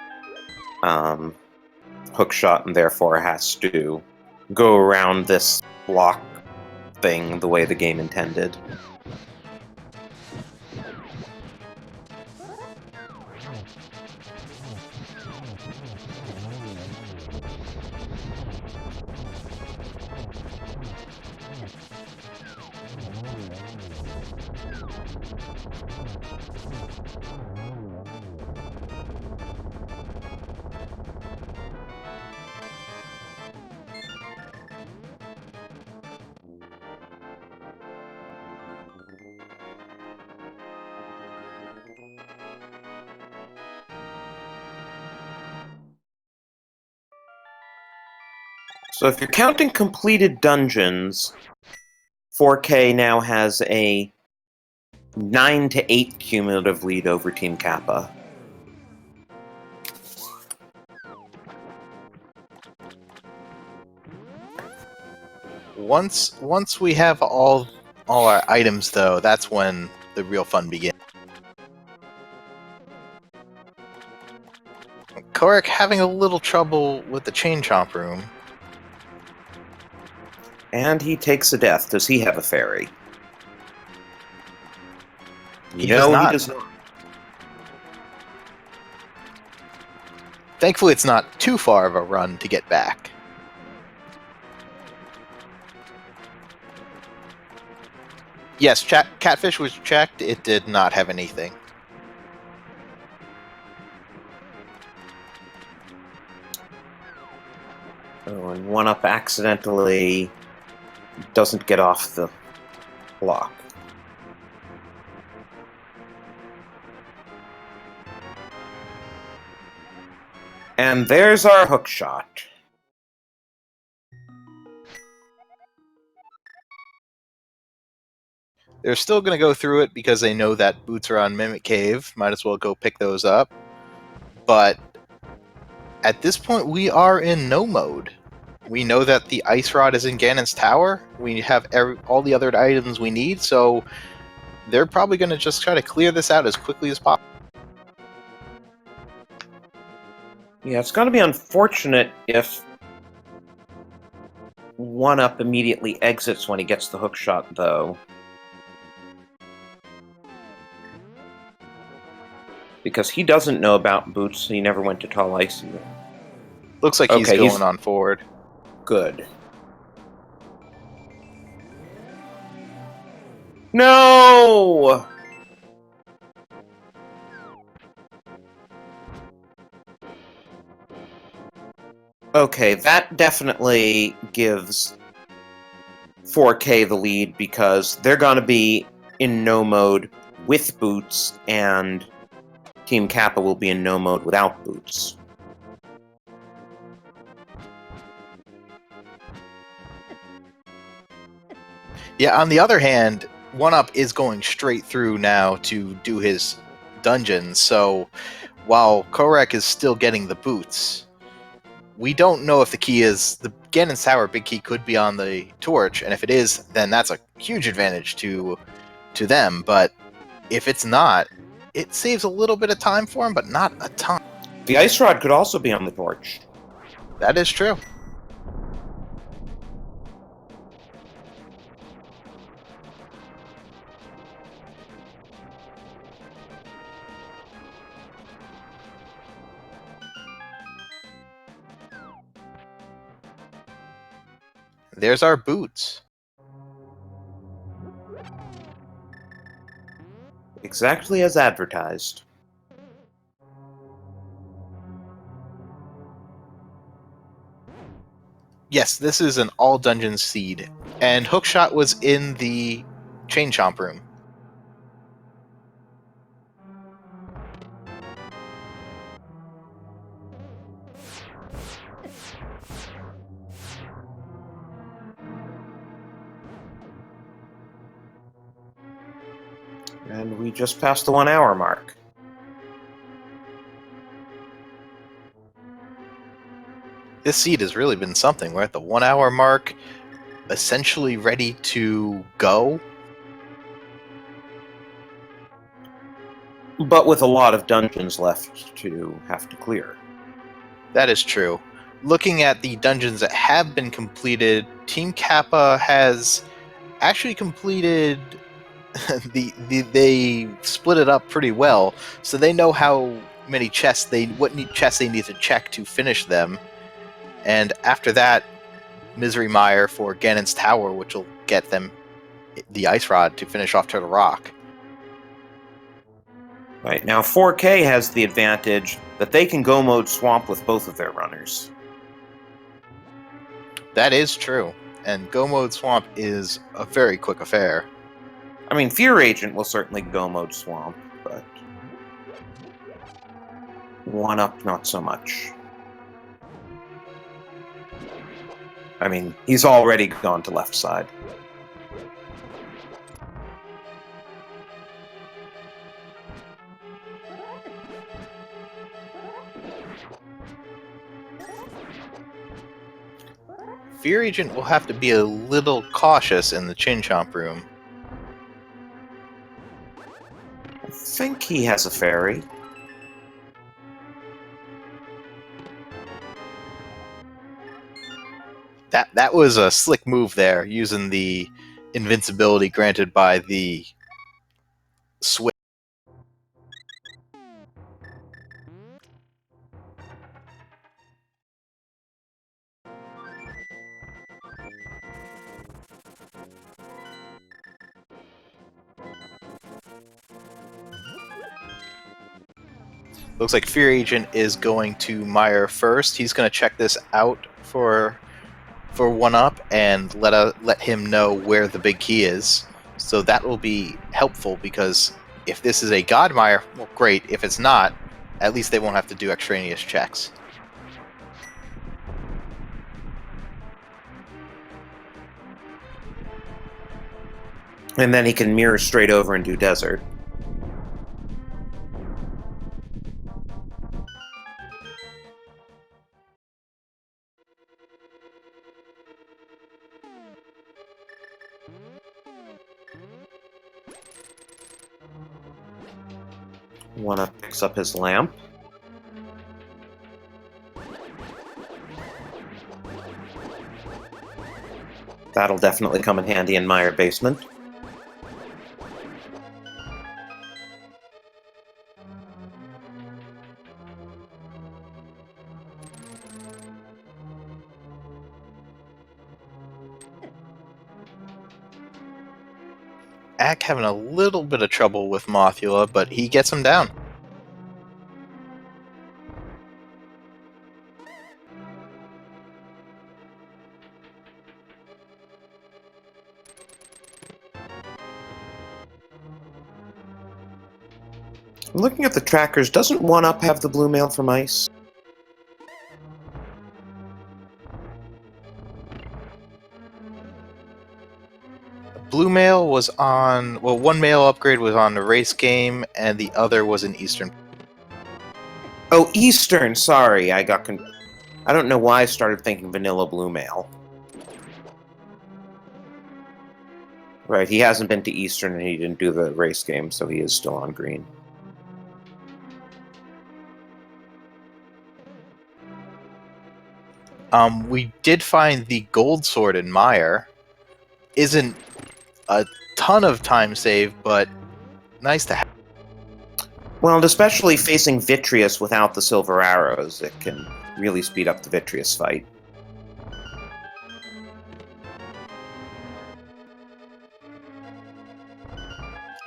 hook shot and therefore has to go around this block thing the way the game intended. So if you're counting completed dungeons, 4K now has a 9 to 8 cumulative lead over Team Kappa. Once we have all our items, though, that's when the real fun begins. Kohrek having a little trouble with the chain chomp room. And he takes a death. Does he have a fairy? He does not. He does not. Thankfully, it's not too far of a run to get back. Yes, Catfish was checked. It did not have anything. Oh, and oneup accidentally doesn't get off the block. And there's our hook shot. They're still going to go through it because they know that boots are on Mimic Cave. Might as well go pick those up. But at this point, we are in no mode. We know that the ice rod is in Ganon's tower. We have all the other items we need, so they're probably going to just try to clear this out as quickly as possible. Yeah, it's going to be unfortunate if oneup immediately exits when he gets the hook shot, though. Because he doesn't know about boots, so he never went to Tall Ice either. Looks like he's going on forward. Good. No! Okay, that definitely gives 4K the lead because they're going to be in no mode with boots, and Team Kappa will be in no mode without boots. Yeah, on the other hand, oneup is going straight through now to do his dungeons, so while Kohrek is still getting the boots, we don't know if the key is... The Ganon's Tower big key could be on the torch, and if it is, then that's a huge advantage to them, but if it's not, it saves a little bit of time for him, but not a ton. The ice rod could also be on the torch. That is true. There's our boots. Exactly as advertised. Yes, this is an all dungeon seed, and Hookshot was in the Chain Chomp room. And we just passed the 1 hour mark. This seed has really been something. We're at the 1 hour mark, essentially ready to go. But with a lot of dungeons left to have to clear. That is true. Looking at the dungeons that have been completed, Team Kappa has actually completed they split it up pretty well, so they know how many chests chests they need to check to finish them. And after that, Misery Mire for Ganon's Tower, which will get them the Ice Rod to finish off Turtle Rock. Right, now 4K has the advantage that they can go mode swamp with both of their runners. That is true, and Go Mode Swamp is a very quick affair. I mean, FEARAgent will certainly go mode swamp, but 1UP not so much. I mean, he's already gone to left side. FEARAgent will have to be a little cautious in the Chin Chomp room. I think he has a fairy. That was a slick move there, using the invincibility granted by the switch. Looks like FEARAgent is going to Mire first. He's going to check this out for 1UP and let him know where the big key is. So that will be helpful, because if this is a God Mire, well, great. If it's not, at least they won't have to do extraneous checks. And then he can mirror straight over and do desert. Wanna picks up his lamp. That'll definitely come in handy in Mire Basement. Ack having a little bit of trouble with Mothula, but he gets him down. Looking at the trackers, doesn't 1UP have the blue mail from Ice? Blue mail was on, well, one mail upgrade was on the race game, and the other was in Eastern. Oh, Eastern, sorry, I don't know why I started thinking vanilla blue mail. Right, he hasn't been to Eastern and he didn't do the race game, so he is still on green. We did find the gold sword in Mire. Isn't a ton of time save, but nice to have. Well, and especially facing Vitreous without the silver arrows, it can really speed up the Vitreous fight.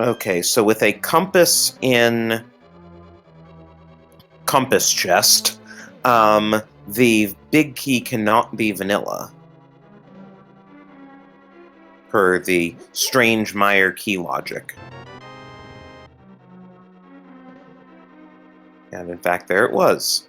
Okay, so with a compass in compass chest, the big key cannot be vanilla, per the strange Mire key logic. And in fact, there it was.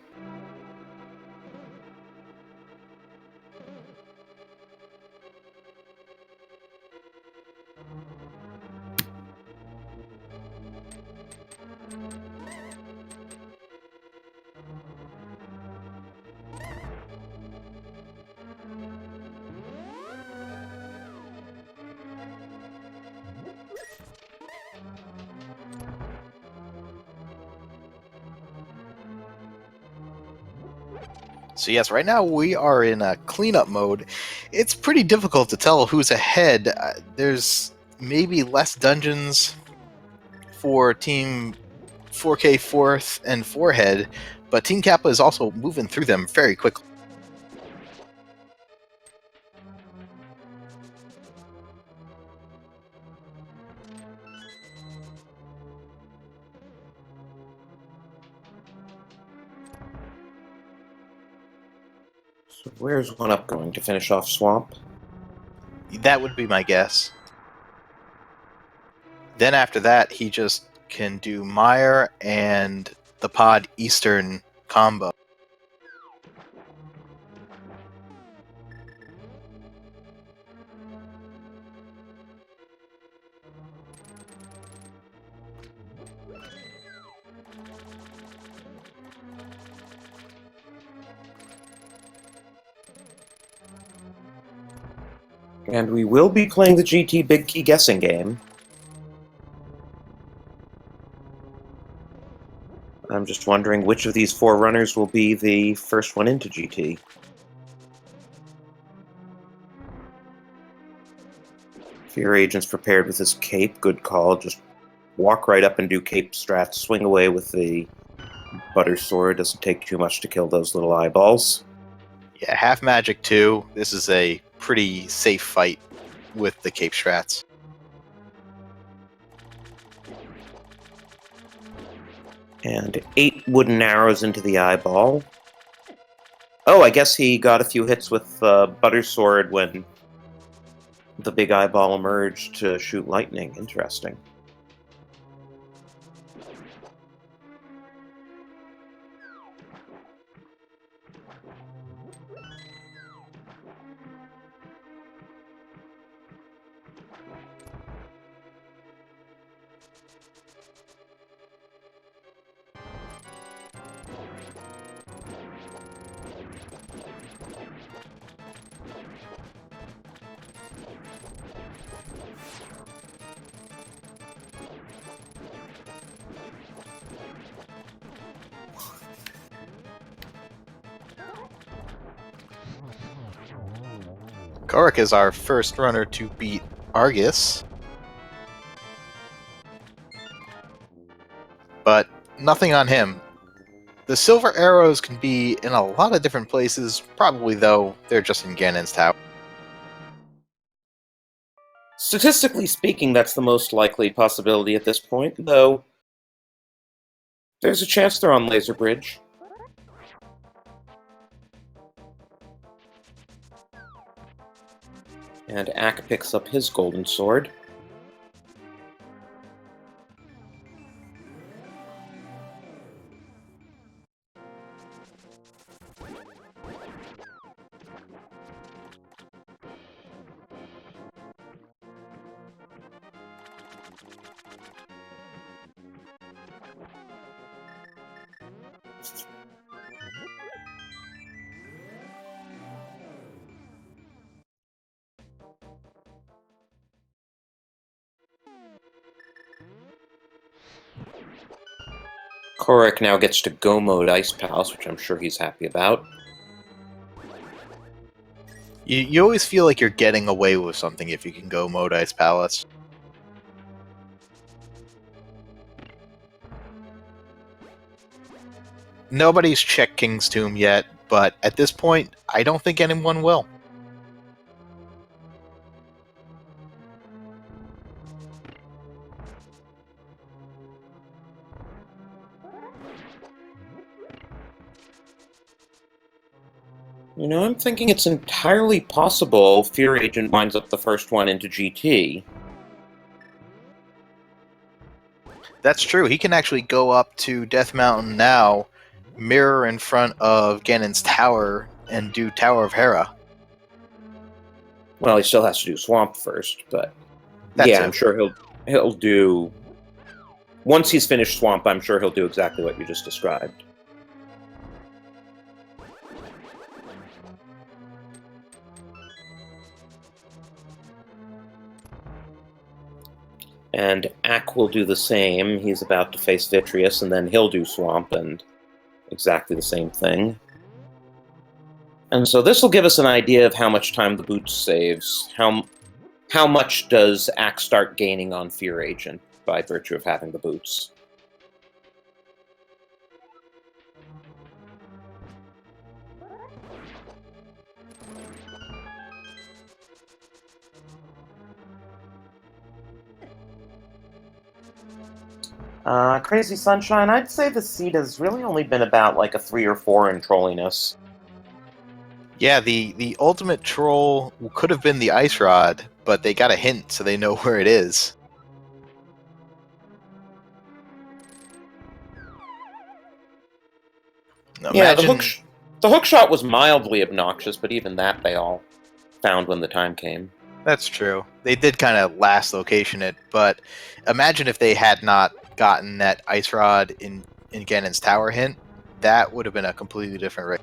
So yes, right now we are in a cleanup mode. It's pretty difficult to tell who's ahead. There's maybe less dungeons for Team 4K 4th and 4 head, but Team Kappa is also moving through them very quickly. So where's oneup going to finish off Swamp? That would be my guess. Then after that, he just can do Mire and the Pod Eastern combo. And we will be playing the GT Big Key guessing game. I'm just wondering which of these 4 runners will be the first one into GT. FEARAgent's prepared with his cape. Good call. Just walk right up and do cape strats. Swing away with the butter sword. Doesn't take too much to kill those little eyeballs. Yeah, half magic too. This is a pretty safe fight with the cape strats. And 8 wooden arrows into the eyeball. Oh, I guess he got a few hits with butter sword when the big eyeball emerged to shoot lightning. Interesting. Kohrek is our first runner to beat Argus. But nothing on him. The silver arrows can be in a lot of different places, probably though they're just in Ganon's tower. Statistically speaking, that's the most likely possibility at this point, though there's a chance they're on Laser Bridge. And Ack picks up his golden sword. Kohrek now gets to go mode Ice Palace, which I'm sure he's happy about. You always feel like you're getting away with something if you can go mode Ice Palace. Nobody's checked King's Tomb yet, but at this point, I don't think anyone will. You know, I'm thinking it's entirely possible FEARAgent winds up the first one into GT. That's true. He can actually go up to Death Mountain now, mirror in front of Ganon's tower, and do Tower of Hera. Well, he still has to do Swamp first, but That's yeah, it. I'm sure he'll do. Once he's finished Swamp, I'm sure he'll do exactly what you just described. And Ack will do the same. He's about to face Vitreous, and then he'll do Swamp, and exactly the same thing. And so this will give us an idea of how much time the boots saves. How much does Axe start gaining on FEARAgent by virtue of having the boots? Crazy Sunshine, I'd say the seed has really only been about like a 3 or 4 in trolliness. Yeah, the ultimate troll could have been the ice rod, but they got a hint, so they know where it is. Yeah, Imagine, the hook shot was mildly obnoxious, but even that they all found when the time came. that's true. They did kind of last location it, but imagine if they had not gotten that ice rod in Ganon's tower hint. That would have been a completely different race.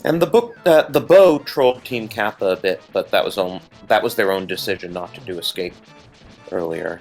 And the bow trolled Team Kappa a bit, but that was their own decision not to do escape earlier.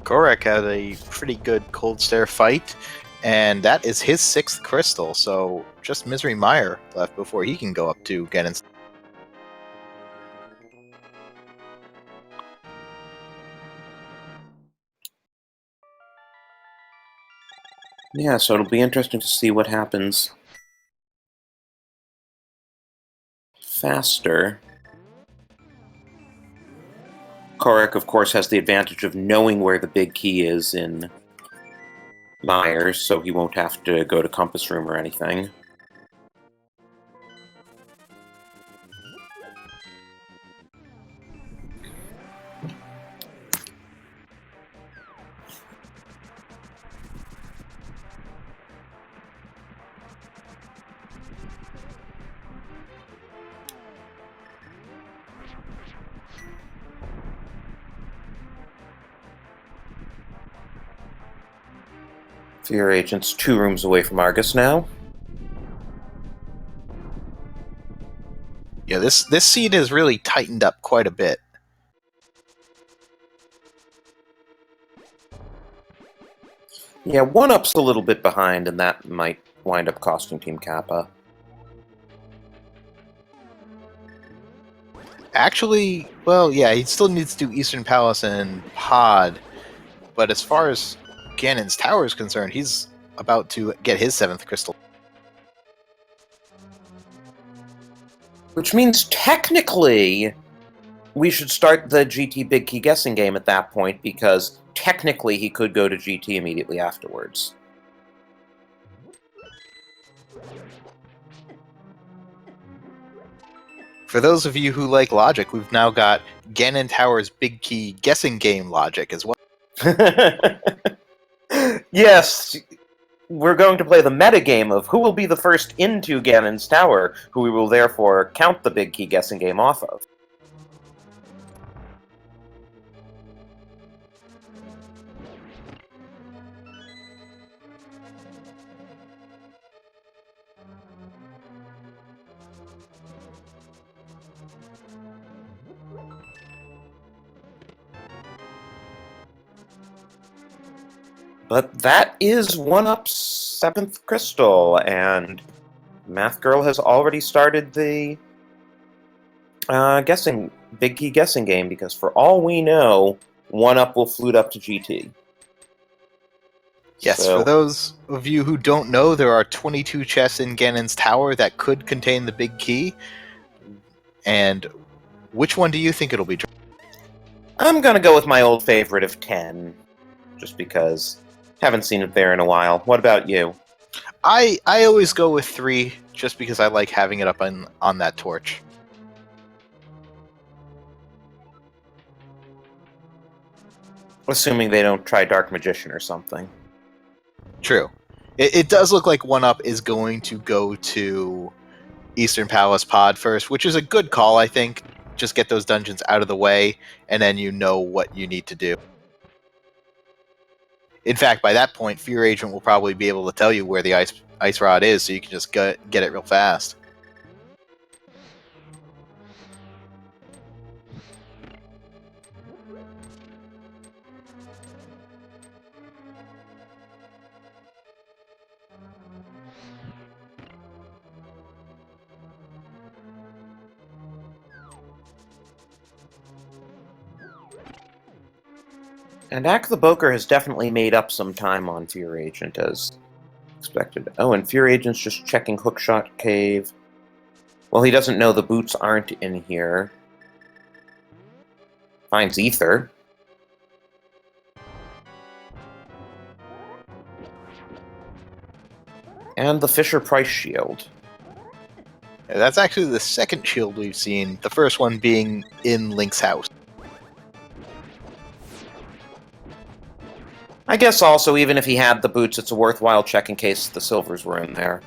Kohrek had a pretty good cold stare fight, and that is his 6th crystal, so just Misery Mire left before he can go up to Ganon's. Yeah, so it'll be interesting to see what happens faster. Kohrek, of course, has the advantage of knowing where the big key is in Myers, so he won't have to go to Compass Room or anything. FEARAgent's 2 rooms away from Argus now. Yeah, this seed has really tightened up quite a bit. Yeah, oneup's a little bit behind, and that might wind up costing Team Kappa. Actually, well, yeah, he still needs to do Eastern Palace and Pod, but as far as Ganon's tower is concerned, he's about to get his 7th crystal. Which means, technically, we should start the GT Big Key guessing game at that point, because technically he could go to GT immediately afterwards. For those of you who like logic, we've now got Ganon Tower's Big Key guessing game logic as well. Yes, we're going to play the metagame of who will be the first into Ganon's Tower, who we will therefore count the Big Key guessing game off of. But that is oneup's 7th crystal, and Math Girl has already started the Big Key guessing game, because for all we know, oneup will flute up to GT. Yes, So, for those of you who don't know, there are 22 chests in Ganon's Tower that could contain the Big Key. And which one do you think it'll be? I'm gonna go with my old favorite of 10, just because haven't seen it there in a while. What about you? I always go with 3, just because I like having it up on that torch. Assuming they don't try Dark Magician or something. True. It does look like oneup is going to go to Eastern Palace pod first, which is a good call, I think. Just get those dungeons out of the way, and then you know what you need to do. In fact, by that point, FEARAgent will probably be able to tell you where the ice rod is, so you can just get it real fast. And Acktheboker has definitely made up some time on FEARAgent as expected. Oh, and FEARAgent's just checking Hookshot Cave. Well, he doesn't know the boots aren't in here. Finds Ether. And the Fisher-Price shield. That's actually the second shield we've seen, the first one being in Link's house. I guess also, even if he had the boots, it's a worthwhile check in case the silvers were in there.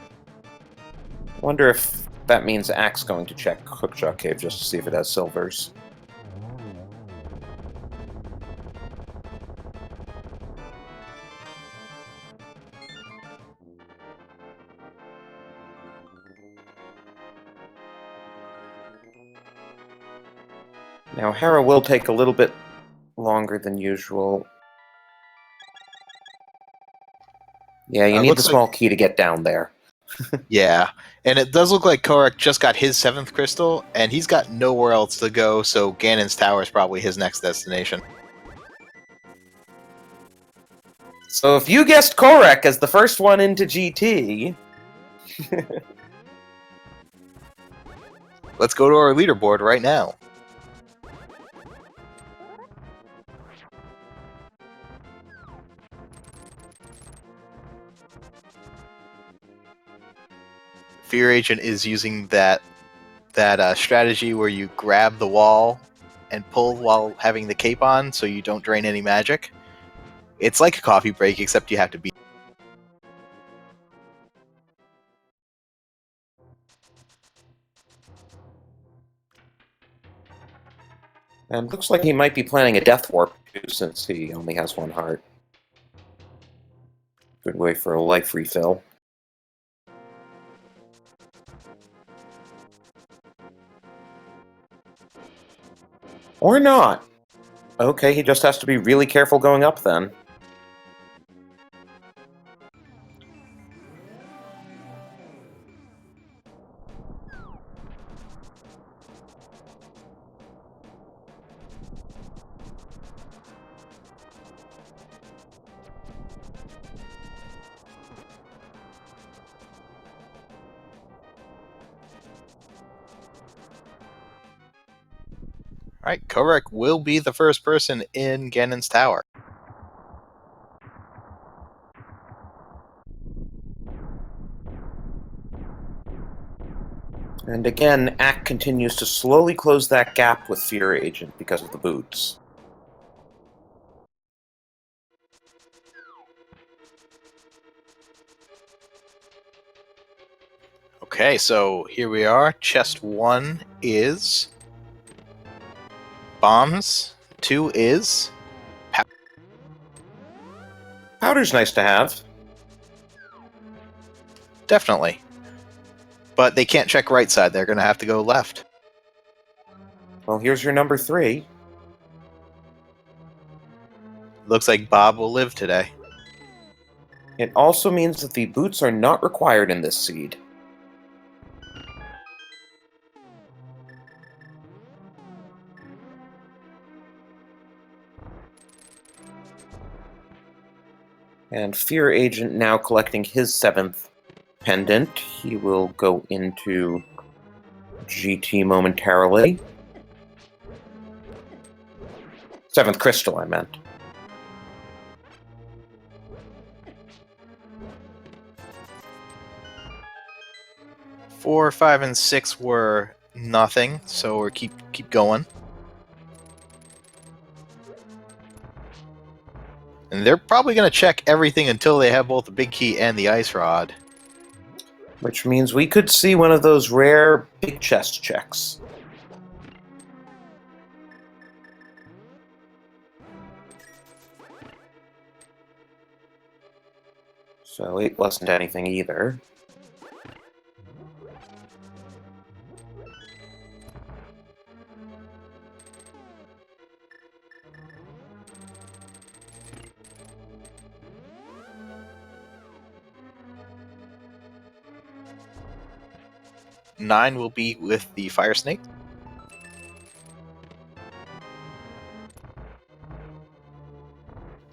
I wonder if that means Ack's going to check Hookshot Cave just to see if it has silvers. Now, Hera will take a little bit longer than usual. Yeah, you need the small key to get down there. Yeah, and it does look like Kohrek just got his 7th crystal, and he's got nowhere else to go, so Ganon's Tower is probably his next destination. So if you guessed Kohrek as the first one into GT... Let's go to our leaderboard right now. FEARAgent is using that strategy where you grab the wall and pull while having the cape on, so you don't drain any magic. It's like a coffee break, except you have to be. And looks like he might be planning a death warp too, since he only has 1 heart. Good way for a life refill. Or not. Okay, he just has to be really careful going up then. Alright, Kohrek will be the first person in Ganon's Tower. And again, Ack continues to slowly close that gap with FEARAgent because of the boots. Okay, so here we are. Chest 1 is bombs. 2 is powder. Powder's nice to have. Definitely. But they can't check right side. They're going to have to go left. Well, here's your number 3. Looks like Bob will live today. It also means that the boots are not required in this seed. And FEARAgent now collecting his 7th pendant. He will go into GT momentarily. 7th crystal, I meant. Four, 5, and 6 were nothing, so we're keep going. And they're probably going to check everything until they have both the big key and the ice rod. Which means we could see one of those rare big chest checks. So it wasn't anything either. Nine will be with the fire snake.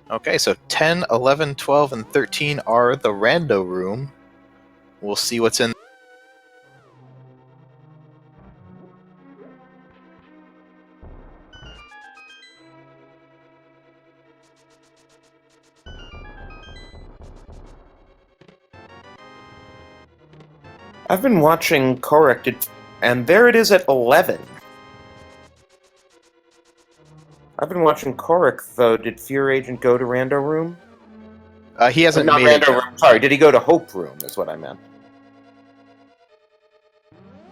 Okay, so 10, 11, 12, and 13 are the rando room. We'll see what's in. I've been watching Kohrek, and there it is at 11. I've been watching Kohrek, though. Did FEARAgent go to Rando Room? He hasn't Not made Rando it. Room. Sorry, did he go to Hope Room, is what I meant.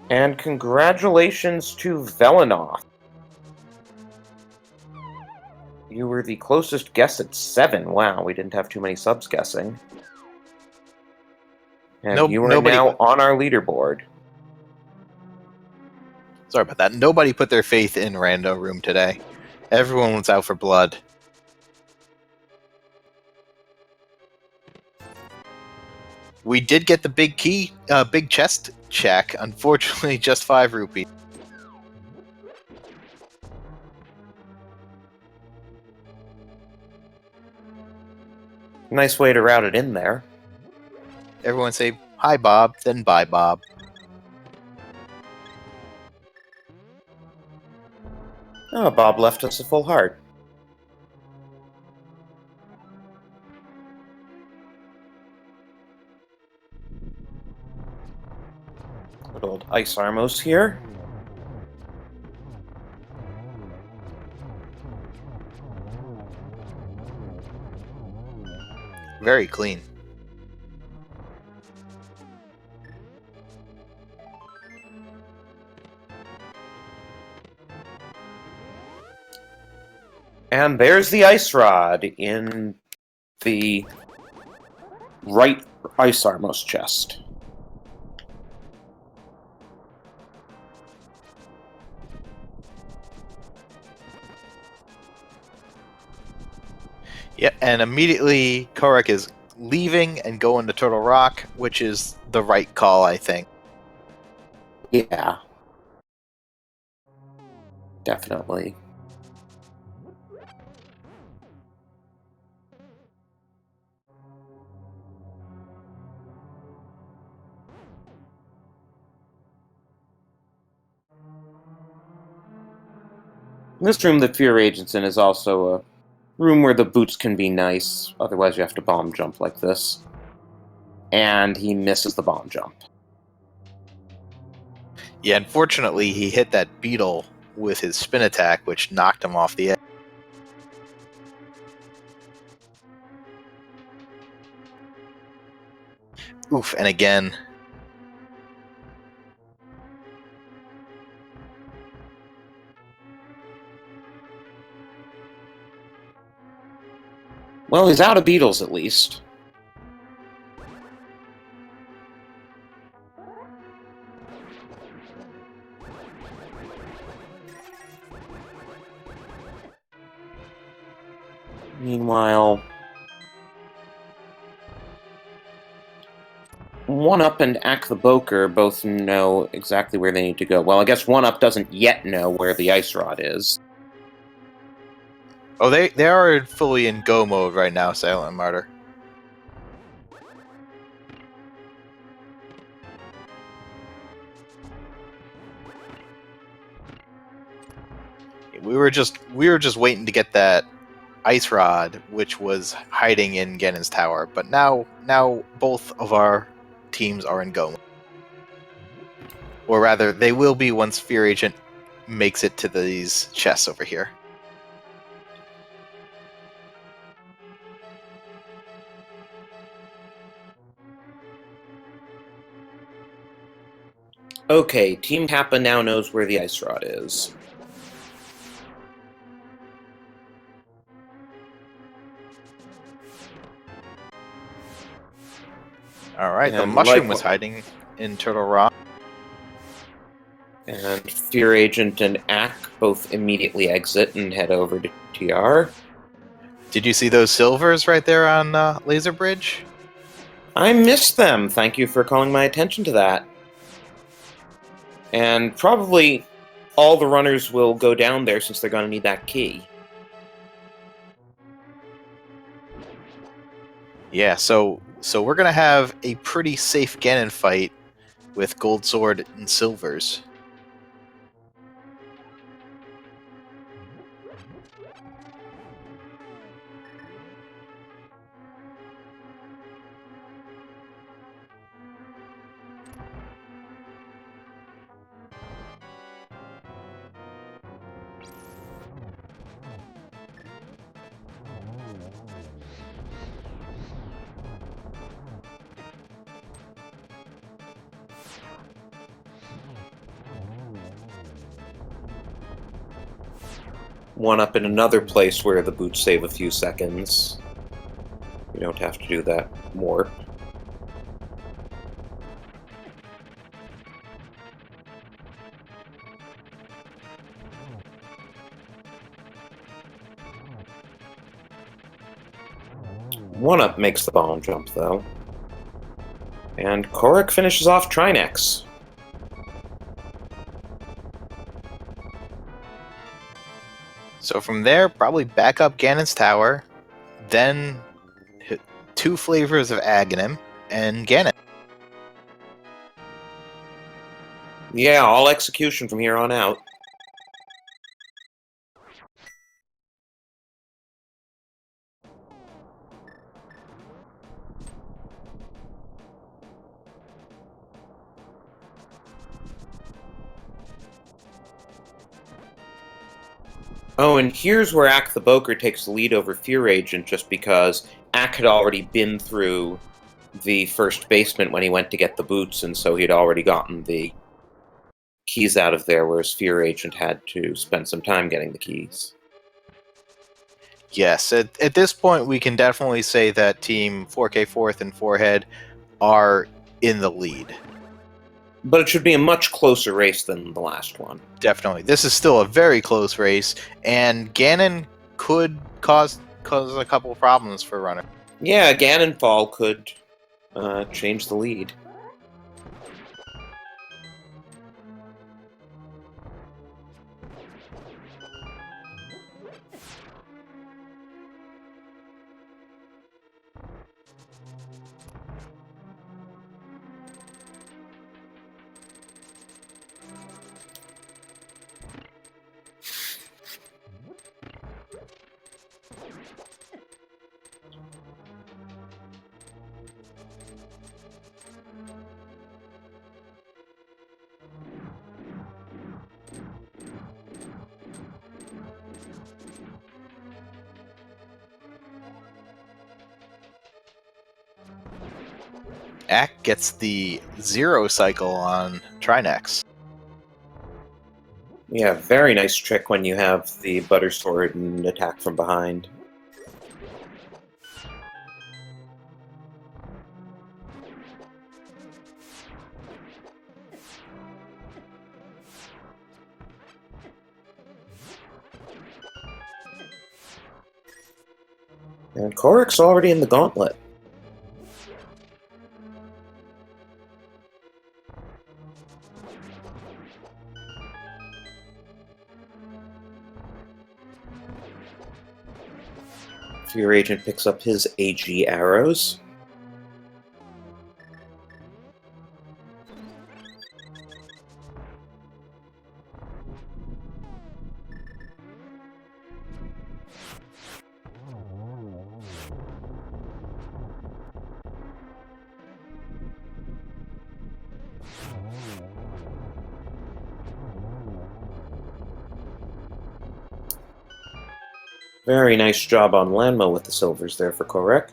And congratulations to Velanoth. You were the closest guess at 7. Wow, we didn't have too many subs guessing. And you are nobody now on our leaderboard. Sorry about that. Nobody put their faith in rando room today. Everyone was out for blood. We did get the big key, big chest check. Unfortunately, just 5 rupees. Nice way to route it in there. Everyone say, hi, Bob, then bye, Bob. Oh, Bob left us a full heart. Good old Ice Armos here. Very clean. And there's the Ice Rod in the right Ice Armos chest. Yeah, and immediately Kohrek is leaving and going to Turtle Rock, which is the right call, I think. Yeah. Definitely. This room that FEARAgent's in is also a room where the boots can be nice, otherwise you have to bomb jump like this. And he misses the bomb jump. Yeah, unfortunately, he hit that beetle with his spin attack, which knocked him off the edge. Oof, and again. Well, he's out of beetles at least. Meanwhile, oneup and Acktheboker both know exactly where they need to go. Well, I guess oneup doesn't yet know where the Ice Rod is. Oh, they are fully in go mode right now, Silent Martyr. We were just waiting to get that ice rod, which was hiding in Ganon's tower. But now both of our teams are in go mode. Or rather, they will be once FEARAgent makes it to these chests over here. Okay, Team Kappa now knows where the ice rod is. All right, the And mushroom like was hiding in Turtle Rock. And FEARAgent and Ack both immediately exit and head over to TR. Did you see those silvers right there on Laser Bridge? I missed them. Thank you for calling my attention to that. And probably all the runners will go down there since they're going to need that key. Yeah, so we're gonna have a pretty safe Ganon fight with Gold Sword and Silvers. One up in another place where the boots save a few seconds. You don't have to do that warp. One up makes the bomb jump, though. And Kohrek finishes off Trinex. So from there, probably back up Ganon's tower, then hit 2 flavors of Aghanim and Ganon. Yeah, all execution from here on out. Oh, and here's where Acktheboker takes the lead over FEARAgent just because Ack had already been through the first basement when he went to get the boots, and so he'd already gotten the keys out of there, whereas FEARAgent had to spend some time getting the keys. Yes, at this point, we can definitely say that Team 4K Fourth and Forehead are in the lead. But it should be a much closer race than the last one. Definitely. This is still a very close race, and Ganon could cause a couple of problems for Runner. Yeah, Ganon fall could change the lead. Ack gets the 0 cycle on Trinex. Yeah, very nice trick when you have the Butter Sword and attack from behind. And Kohrek's already in the gauntlet. FEARAgent picks up his AG arrows. Very nice job on Lanmo with the silvers there for Kohrek.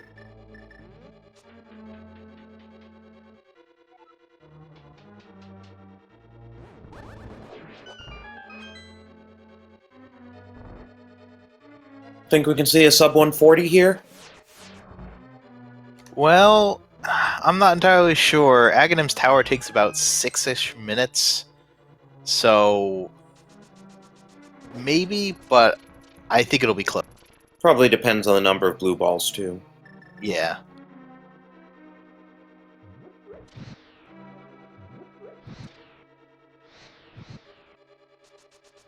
Think we can see a sub 140 here? Well, I'm not entirely sure. Aghanim's tower takes about 6-ish minutes. So maybe, but I think it'll be close. Probably depends on the number of blue balls, too. Yeah.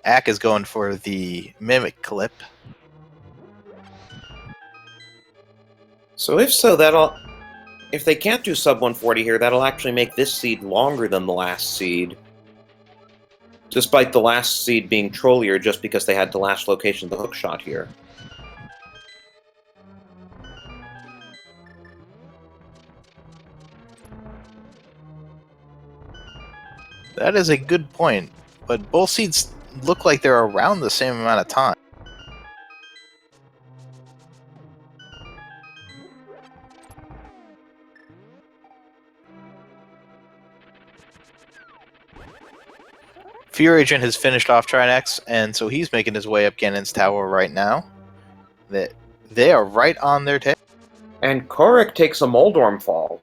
Ack is going for the mimic clip. So if so, if they can't do sub 140 here, that'll actually make this seed longer than the last seed. Despite the last seed being trollier just because they had the last location of the hook shot here. That is a good point, but both seeds look like they're around the same amount of time. FEARAgent has finished off Trinex, and so he's making his way up Ganon's tower right now. They are right on their tail. And Kohrek takes a Moldorm fall.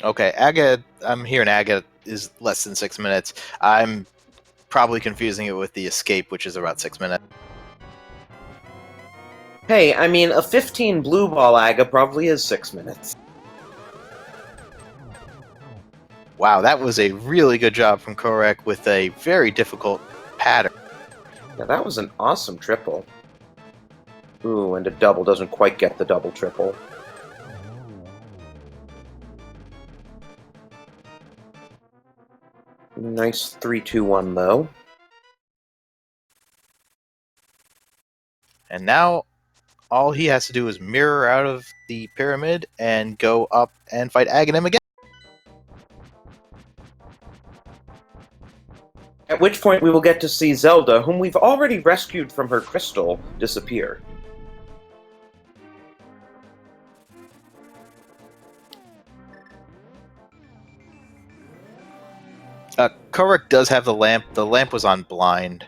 Okay, I'm hearing Aga is less than 6 minutes. I'm probably confusing it with the escape, which is about 6 minutes. Hey, I mean, a 15 blue ball Aga probably is 6 minutes. Wow, that was a really good job from Kohrek with a very difficult pattern. Yeah, that was an awesome triple. Ooh, and a double doesn't quite get the double triple. Nice 3-2-1, though. And now all he has to do is mirror out of the pyramid and go up and fight Aghanim again. At which point we will get to see Zelda, whom we've already rescued from her crystal, disappear. Kohrek does have the lamp. The lamp was on blind.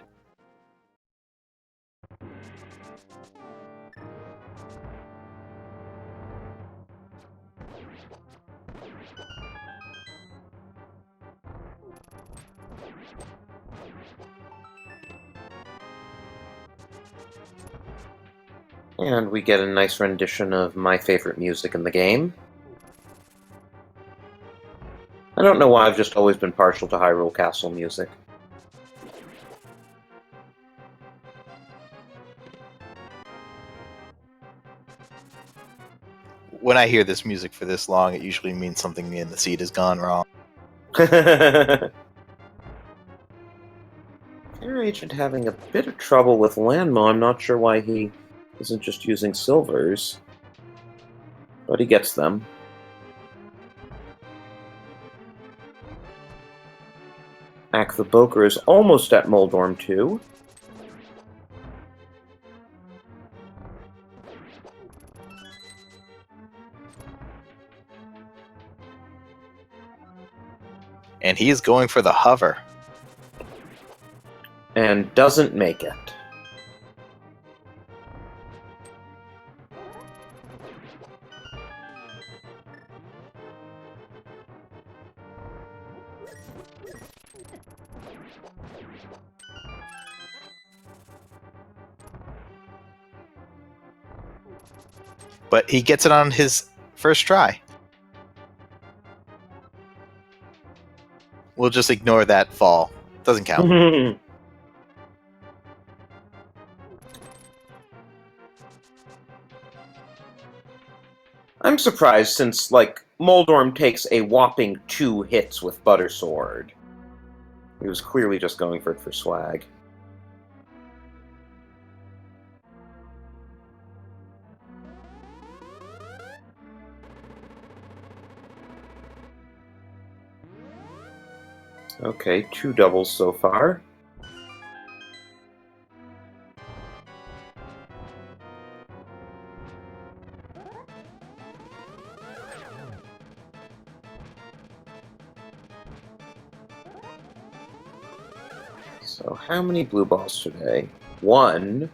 And we get a nice rendition of my favorite music in the game. I don't know why I've just always been partial to Hyrule Castle music. When I hear this music for this long, it usually means something in the seed has gone wrong. FEARAgent having a bit of trouble with Landmo. I'm not sure why he isn't just using silvers. But he gets them. Acktheboker is almost at Moldorm 2. And he is going for the hover. And doesn't make it. But he gets it on his first try. We'll just ignore that fall. Doesn't count. I'm surprised since, like, Moldorm takes a whopping 2 hits with Butter Sword. He was clearly just going for it for swag. Okay, 2 doubles so far. So how many blue balls today? 1.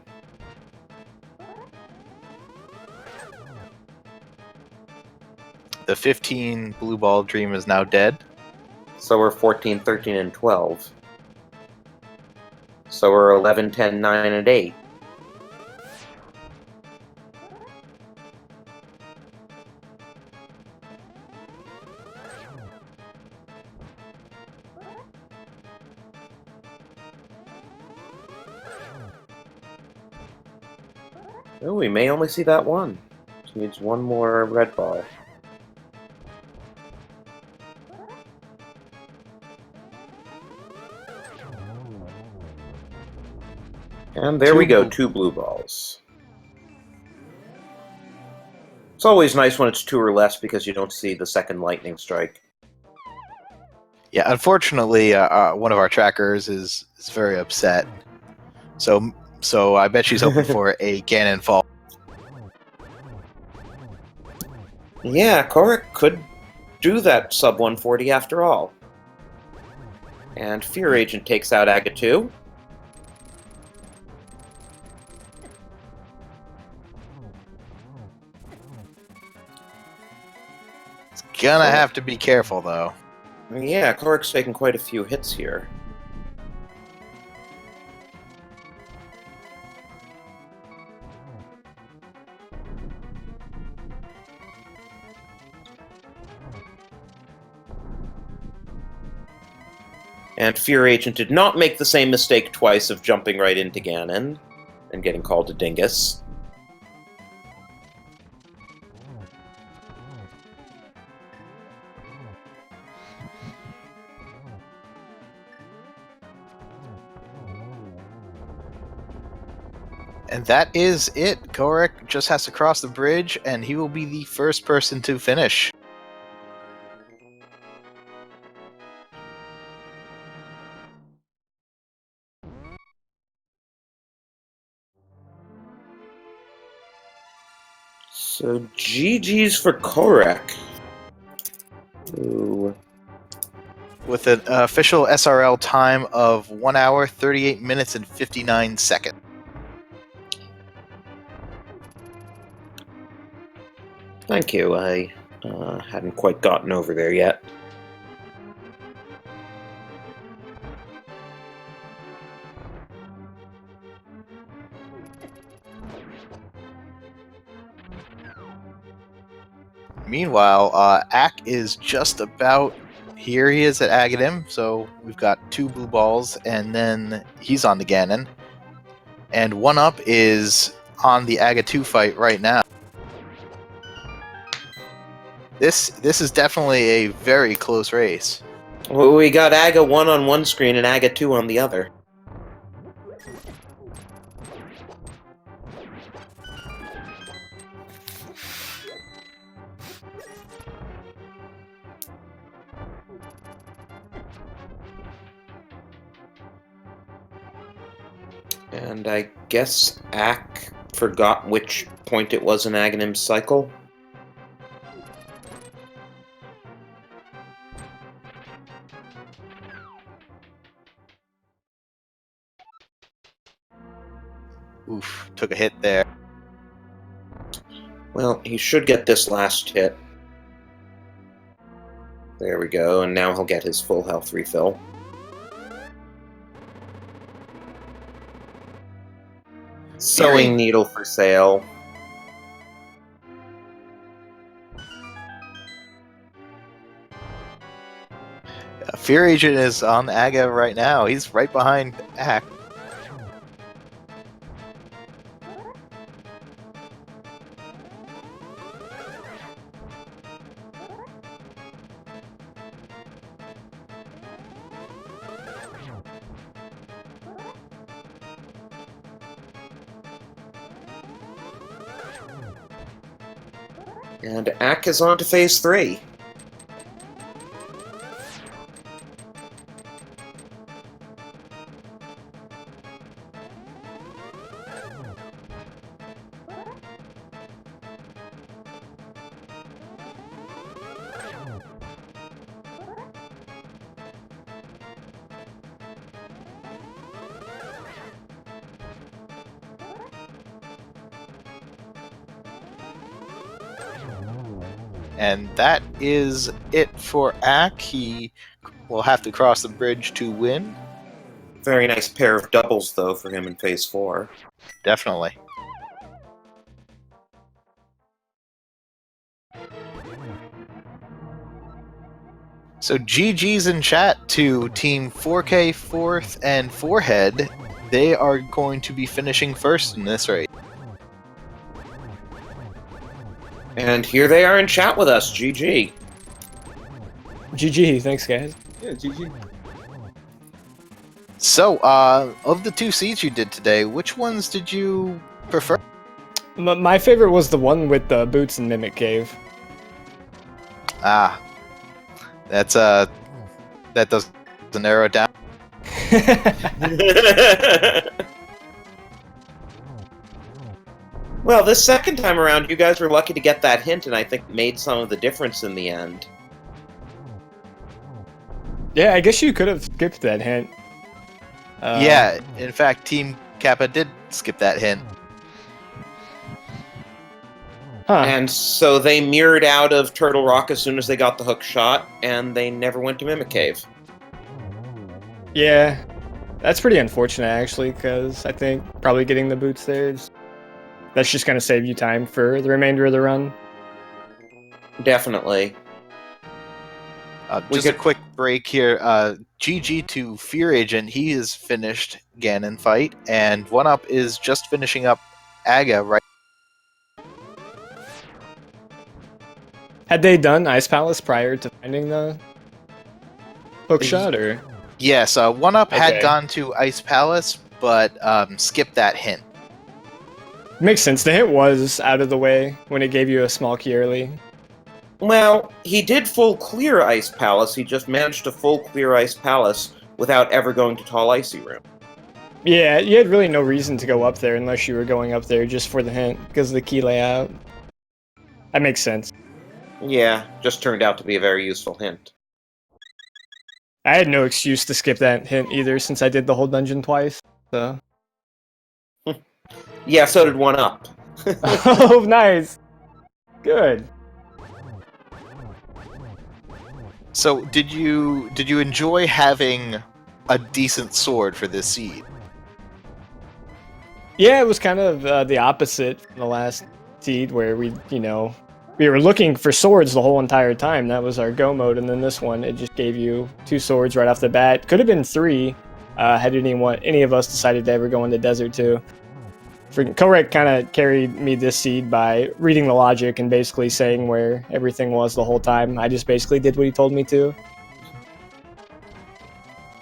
The 15 blue ball dream is now dead. So we're 14, 13, and 12. So we're 11, 10, 9, and 8. Oh, we may only see that one. Just needs one more red ball. And there we go, 2 blue balls. It's always nice when it's 2 or less because you don't see the second lightning strike. Yeah, unfortunately, one of our trackers is very upset. So I bet she's hoping for a Ganon fall. Yeah, Kohrek could do that sub 140 after all. And FEARAgent takes out Aga 2. Gonna have to be careful, though. Yeah, Kohrek's taking quite a few hits here. And FEARAgent did not make the same mistake twice of jumping right into Ganon and getting called a dingus. And that is it. Kohrek just has to cross the bridge, and he will be the first person to finish. So GG's for Kohrek. Ooh. With an official SRL time of 1 hour, 38 minutes, and 59 seconds. Thank you. I hadn't quite gotten over there yet. Meanwhile, Ack is just about here. He is at Agadim, so we've got 2 blue balls, and then he's on the Ganon. And 1UP is on the Aga 2 fight right now. This is definitely a very close race. Well, we got Aga 1 on one screen and Aga 2 on the other. And I guess Ack forgot which point it was in Agonim's cycle. Oof, took a hit there. Well, he should get this last hit. There we go, and now he'll get his full health refill. Sewing needle for sale. FEARAgent is on Aga right now. He's right behind Ack. And Ack is on to phase 3. And that is it for Ack. He will have to cross the bridge to win. Very nice pair of doubles, though, for him in Phase 4. Definitely. So GG's in chat to Team 4K, Fourth, and Forehead. They are going to be finishing first in this race. And here they are in chat with us, GG. GG, thanks guys. Yeah, GG. So, of the 2 seeds you did today, which ones did you prefer? My favorite was the one with the boots and Mimic Cave. Ah, that's that doesn't narrow it down. Well, this second time around, you guys were lucky to get that hint, and I think it made some of the difference in the end. Yeah, I guess you could have skipped that hint. Yeah, in fact, Team Kappa did skip that hint. Huh. And so they mirrored out of Turtle Rock as soon as they got the hook shot, and they never went to Mimic Cave. Yeah, that's pretty unfortunate actually, because I think probably getting the boots there that's just gonna save you time for the remainder of the run. Definitely. Just a quick break here. GG to FEARAgent. He has finished Ganon fight, and 1UP is just finishing up Aga right. Had they done Ice Palace prior to finding the hook shot, or? Yes, 1UP had Okay. gone to Ice Palace, but skipped that hint. Makes sense. The hint was out of the way when it gave you a small key early. Well, he did full clear Ice Palace, he just managed to full clear Ice Palace without ever going to Tall Icy Room. Yeah, you had really no reason to go up there unless you were going up there just for the hint, because of the key layout. That makes sense. Yeah, just turned out to be a very useful hint. I had no excuse to skip that hint either, since I did the whole dungeon twice, so... Yeah, so did 1UP. Oh, nice! Good. So, did you enjoy having a decent sword for this seed? Yeah, it was kind of the opposite from the last seed, where we were looking for swords the whole entire time. That was our go mode, and then this one, it just gave you 2 swords right off the bat. Could have been 3, had any of us decided to ever go in the desert too. Freaking Kohrek kind of carried me this seed by reading the logic and basically saying where everything was the whole time. I just basically did what he told me to.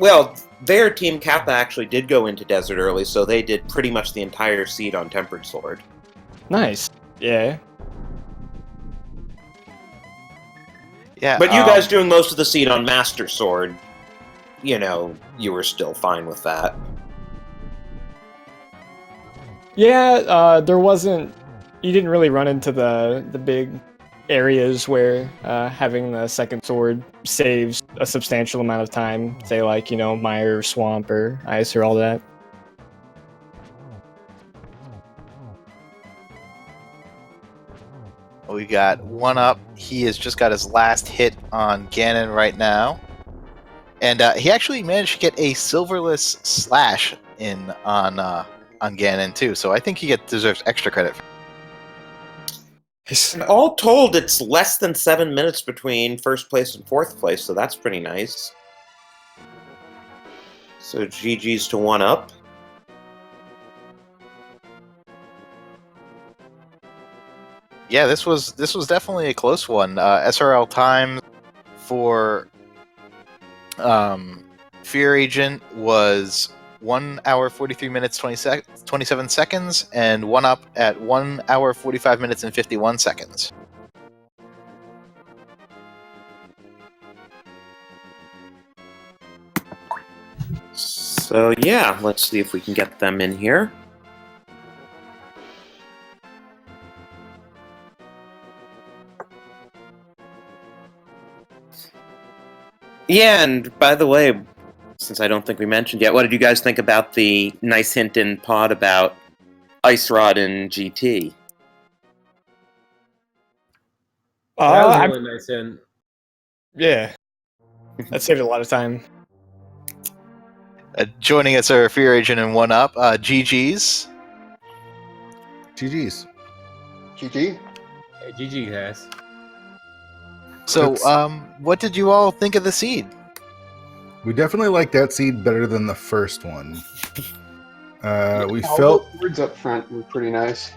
Well, their Team Kappa actually did go into Desert early, so they did pretty much the entire seed on Tempered Sword. Nice. Yeah. Yeah. But you guys doing most of the seed on Master Sword, you were still fine with that. Yeah, there wasn't... You didn't really run into the big areas where having the second sword saves a substantial amount of time. Say, like, Mire or Swamp or Ice or all that. We got 1UP. He has just got his last hit on Ganon right now. And he actually managed to get a silverless slash in on Ganon too, so I think he deserves extra credit. And all told, it's less than 7 minutes between first place and fourth place, so that's pretty nice. So GG's to 1UP. Yeah, this was definitely a close one. SRL time for FEARAgent was 1 hour 43 minutes 27 seconds, and 1UP at 1 hour 45 minutes and 51 seconds. So yeah, let's see if we can get them in here. Yeah, and by the way, since I don't think we mentioned yet, what did you guys think about the nice hint in Pod about Ice Rod and GT? That was a I'm, really nice hint. yeah, that saved a lot of time. Joining us are Fear Agent and One Up. GG's. GG's. GG. Hey, GG, guys. So, That's- what did you all think of the seed? We definitely like that seed better than the first one. We All felt those words up front were pretty nice.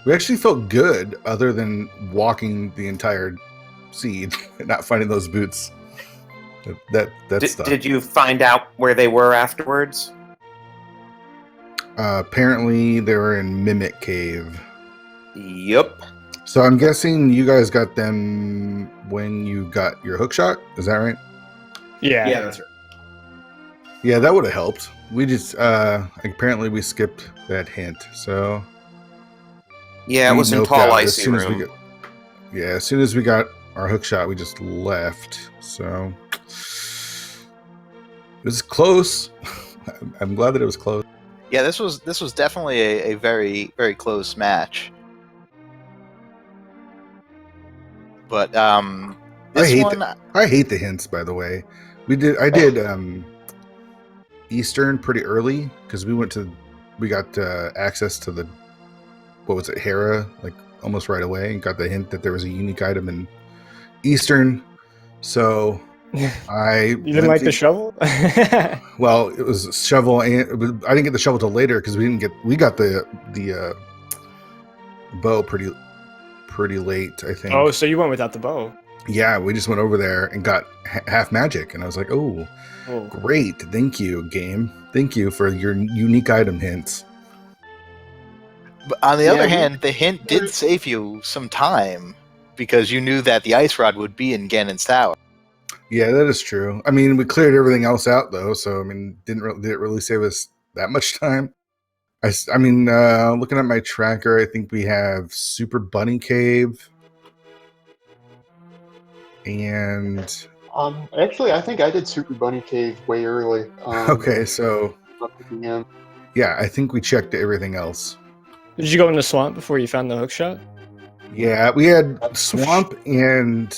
we actually felt good, other than walking the entire seed and not finding those boots. That stuff. Did you find out where they were afterwards? Apparently, they were in Mimic Cave. Yup. So I'm guessing you guys got them when you got your hook shot. Is that right? Yeah. Yeah, that's right. Yeah, that would have helped. We just apparently we skipped that hint. So Yeah, it we was in noped tall out icy room. as soon as we got our hook shot, we just left. So it was close. I'm glad that it was close. Yeah, this was definitely a very, very close match. But this I hate the hints, by the way. I did Eastern pretty early because we got access to the, what was it, Hera, like almost right away, and got the hint that there was a unique item in Eastern. So You didn't like the shovel? well, it was a shovel, and I didn't get the shovel till later because we got the bow pretty late, I think. Oh, so you went without the bow. Yeah, we just went over there and got half magic, and I was like, oh, great, thank you, game. Thank you for your unique item hints. But on the other hand, the hint did save you some time because you knew that the ice rod would be in Ganon's tower. Yeah, that is true. I mean, we cleared everything else out though, so I mean, did it really save us that much time? I mean, looking at my tracker, I think we have Super Bunny Cave, and Actually, I think I did Super Bunny Cave way early. okay, so Yeah. yeah, I think we checked everything else. Did you go in the swamp before you found the hook shot? Yeah, we had Swamp and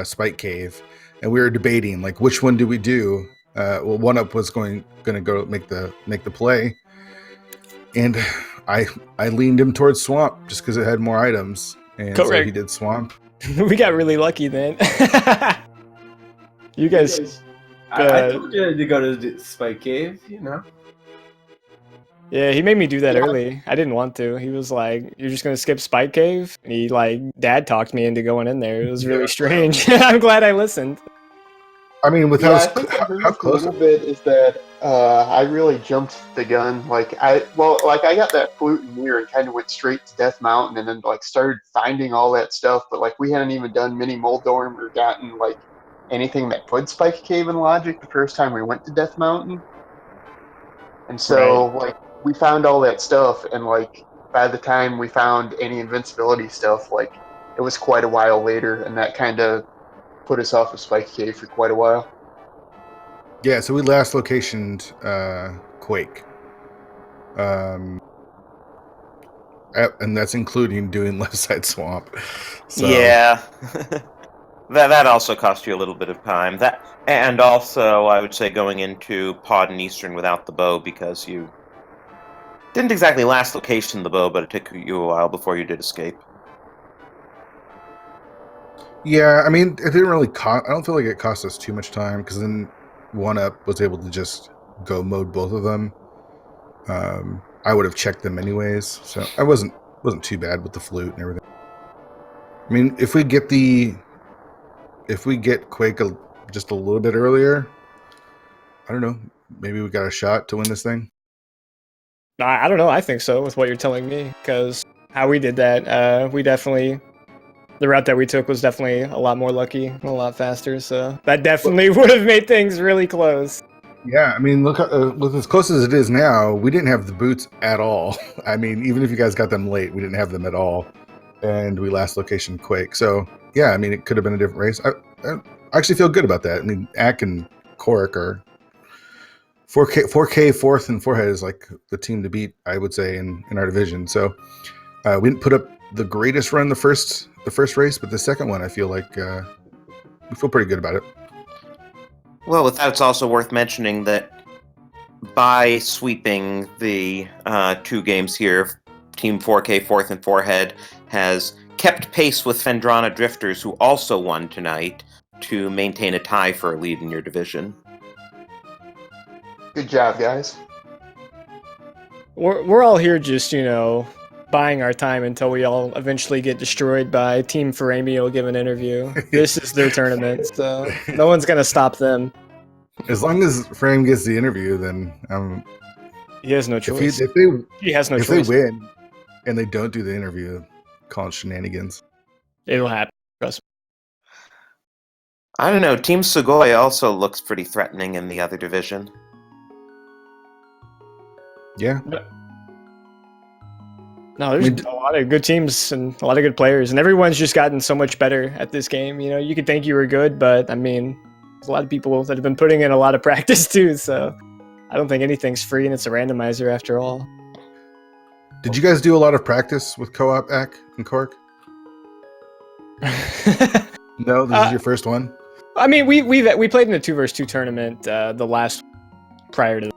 Spike Cave, and we were debating like which one do we do. Well, One Up was going to go make the play, and I leaned him towards Swamp just because it had more items, and so Kohrek. he did Swamp. We got really lucky then. You guys. I told you to go to the Spike Cave, you know. Yeah, he made me do that early. I didn't want to. He was like, "You're just gonna skip Spike Cave," and he like dad talked me into going in there. It was really strange. I'm glad I listened. I mean, with I think how close? a little bit is that I really jumped the gun. I got that flute and mirror and kind of went straight to Death Mountain, and then like started finding all that stuff. But like we hadn't even done Mini Moldorm or gotten like anything that could Spike Cave in logic the first time we went to Death Mountain. And so like we found all that stuff, and like by the time we found any invincibility stuff, like it was quite a while later, and that kind of put us off of Spike Cave for quite a while. Yeah, so we last locationed Quake, and that's including doing Left Side Swamp. So. Yeah. That also cost you a little bit of time. That, and also I would say going into Pod and Eastern without the bow, because you didn't exactly last location the bow, but it took you a while before you did escape. Yeah, I mean, it didn't really cost. I don't feel like it cost us too much time because then One Up was able to just go mode both of them. I would have checked them anyways, so I wasn't too bad with the flute and everything. I mean, if we get Quake just a little bit earlier, I don't know. Maybe we got a shot to win this thing. I don't know. I think so with what you're telling me, because how we did that, the route that we took was definitely a lot more lucky and a lot faster. So that definitely would have made things really close. Yeah, I mean, look, with as close as it is now, we didn't have the boots at all. I mean, even if you guys got them late, we didn't have them at all, and we last location Quake. So yeah, I mean, it could have been a different race. I actually feel good about that. I mean, Ack and Kohrek are 4K fourth and forehead is like the team to beat, I would say, in our division. So We didn't put up the greatest run the first race, but the second one, I feel like we feel pretty good about it. Well, with that, it's also worth mentioning that by sweeping the 2 games here, Team 4K Fourth and Forehead has kept pace with Fendrana Drifters, who also won tonight, to maintain a tie for a lead in your division. Good job, guys. We're all here just, buying our time until we all eventually get destroyed by Team Faramio give an interview. This is their tournament, so no one's going to stop them. As long as Frame gets the interview, then He has no choice. If He has no if choice. they win and they don't do the interview, call it shenanigans. It'll happen. Trust me. I don't know, Team Sugoi also looks pretty threatening in the other division. Yeah. No, there's a lot of good teams and a lot of good players, and everyone's just gotten so much better at this game. You could think you were good, but I mean, there's a lot of people that have been putting in a lot of practice too, so I don't think anything's free, and it's a randomizer after all. Did you guys do a lot of practice with co-op Ack and Kohrek? No, this is your first one. I mean, we played in a 2v2 tournament the last prior to.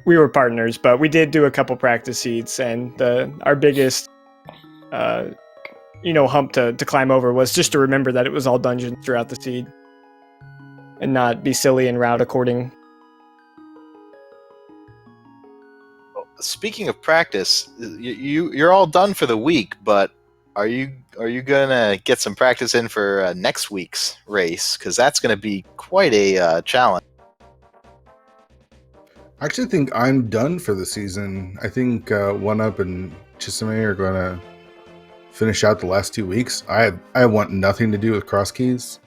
We were partners, but we did do a couple practice seeds, and our biggest, hump to climb over was just to remember that it was all dungeons throughout the seed, and not be silly and route according. Speaking of practice, you're all done for the week, but are you gonna get some practice in for next week's race? Because that's gonna be quite a challenge. I actually think I'm done for the season. I think OneUp and Chisame are going to finish out the last 2 weeks. I want nothing to do with cross keys,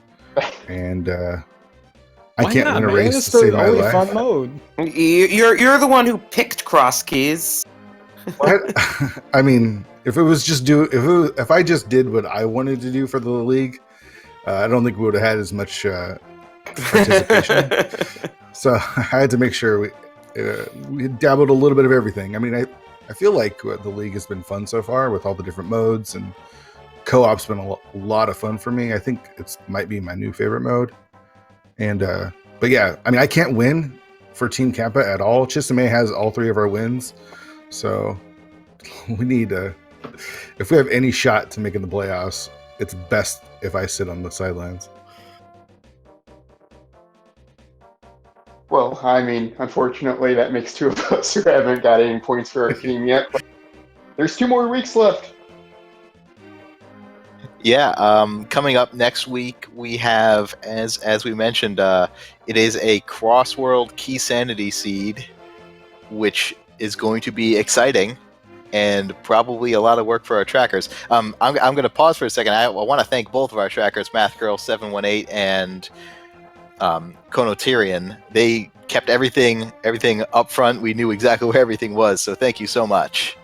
and I can't win a race It's to save my only life. fun mode. You're the one who picked cross keys. What? I mean, if I just did what I wanted to do for the league, I don't think we would have had as much participation. So I had to make sure we dabbled a little bit of everything. I mean, I feel like the league has been fun so far with all the different modes, and co-op's been a lot of fun for me. I think it might be my new favorite mode. And but yeah, I mean, I can't win for Team Kappa at all. Chisame has all 3 of our wins, so we need if we have any shot to making the playoffs, it's best if I sit on the sidelines. Well, I mean, unfortunately, that makes 2 of us who haven't got any points for our team yet. But there's 2 more weeks left. Yeah, coming up next week, we have, as we mentioned, it is a Crossworld Key Sanity seed, which is going to be exciting and probably a lot of work for our trackers. I'm going to pause for a second. I want to thank both of our trackers, MathGirl718 and Konotyrian. They kept everything up front. We knew exactly where everything was, so thank you so much.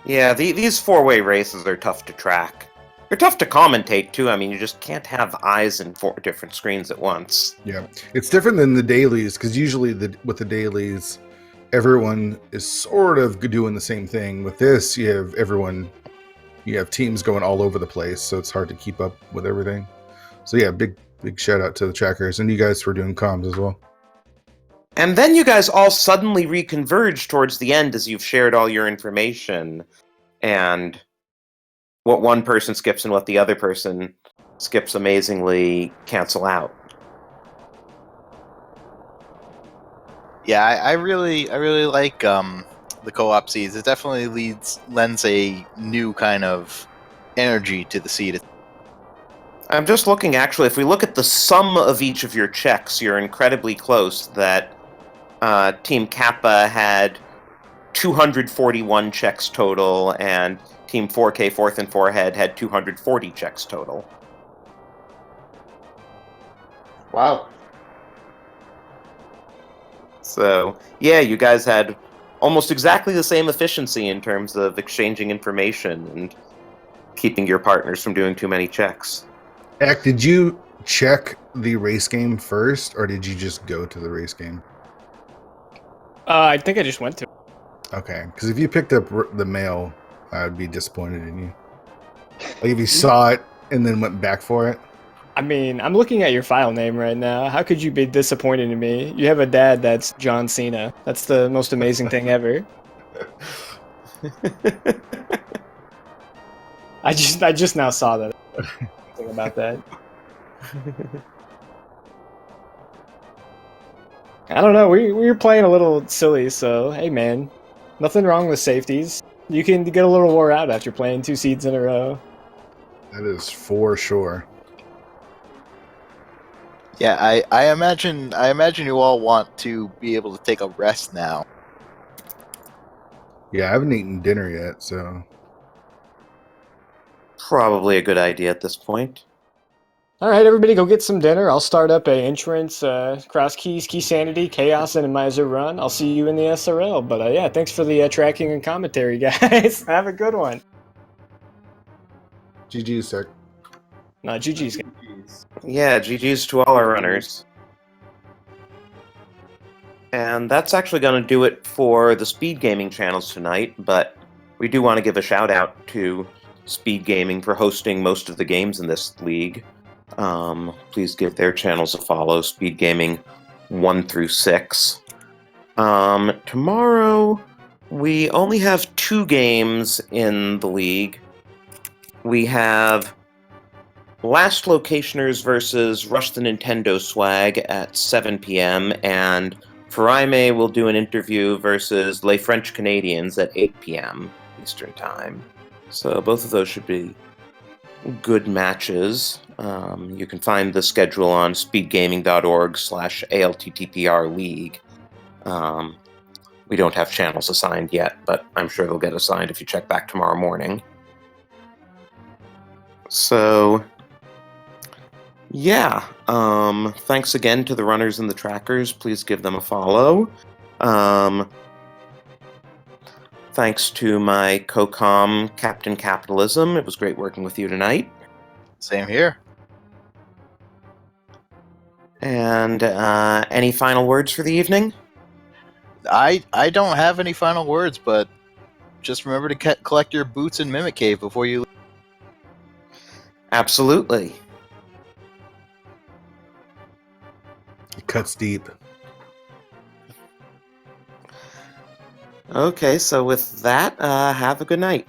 Yeah, these 4-way races are tough to track. They're tough to commentate, too. I mean, you just can't have eyes in 4 different screens at once. Yeah, it's different than the dailies, because usually with the dailies, everyone is sort of doing the same thing. With this, you have teams going all over the place, so it's hard to keep up with everything. So yeah, big shout out to the trackers, and you guys for doing comms as well. And then you guys all suddenly reconverge towards the end as you've shared all your information, and what one person skips and what the other person skips amazingly cancel out. Yeah, I really like the co-op seeds. It definitely lends a new kind of energy to the seed. I'm just looking, actually, if we look at the sum of each of your checks, you're incredibly close. That Team Kappa had 241 checks total, and Team 4K Fourth and Forehead had 240 checks total. Wow. So, yeah, you guys had almost exactly the same efficiency in terms of exchanging information and keeping your partners from doing too many checks. Ack, did you check the race game first, or did you just go to the race game? I think I just went to. Okay, because if you picked up the mail, I would be disappointed in you. Like if you saw it and then went back for it. I mean, I'm looking at your file name right now. How could you be disappointed in me? You have a dad that's John Cena. That's the most amazing thing ever. I just now saw that. Thing about that. I don't know. We were playing a little silly, so hey, man, nothing wrong with safeties. You can get a little wore out after playing 2 seeds in a row. That is for sure. Yeah, I imagine you all want to be able to take a rest now. Yeah, I haven't eaten dinner yet, so Probably a good idea at this point. All right, everybody, go get some dinner. I'll start up a entrance, cross keys, key sanity, chaos, and miser run. I'll see you in the SRL. But yeah, thanks for the tracking and commentary, guys. Have a good one. GG's, sec. GG's. Yeah, GG's to all our runners. And that's actually going to do it for the Speed Gaming channels tonight, but we do want to give a shout out to Speed Gaming for hosting most of the games in this league. Please give their channels a follow, Speed Gaming 1 through 6. Tomorrow, we only have 2 games in the league. We have Last Locationers versus Rush the Nintendo Swag at 7 p.m. and Faraime will do an interview versus Les French Canadians at 8 p.m. Eastern Time. So both of those should be good matches. You can find the schedule on speedgaming.org/ALTTPR league. We don't have channels assigned yet, but I'm sure they'll get assigned if you check back tomorrow morning. So, yeah. Thanks again to the runners and the trackers. Please give them a follow. Thanks to my co-com, Captain Capitalism. It was great working with you tonight. Same here. And any final words for the evening? I don't have any final words, but just remember to collect your boots in Mimic Cave before you leave. Absolutely. It cuts deep. Okay, so with that, have a good night.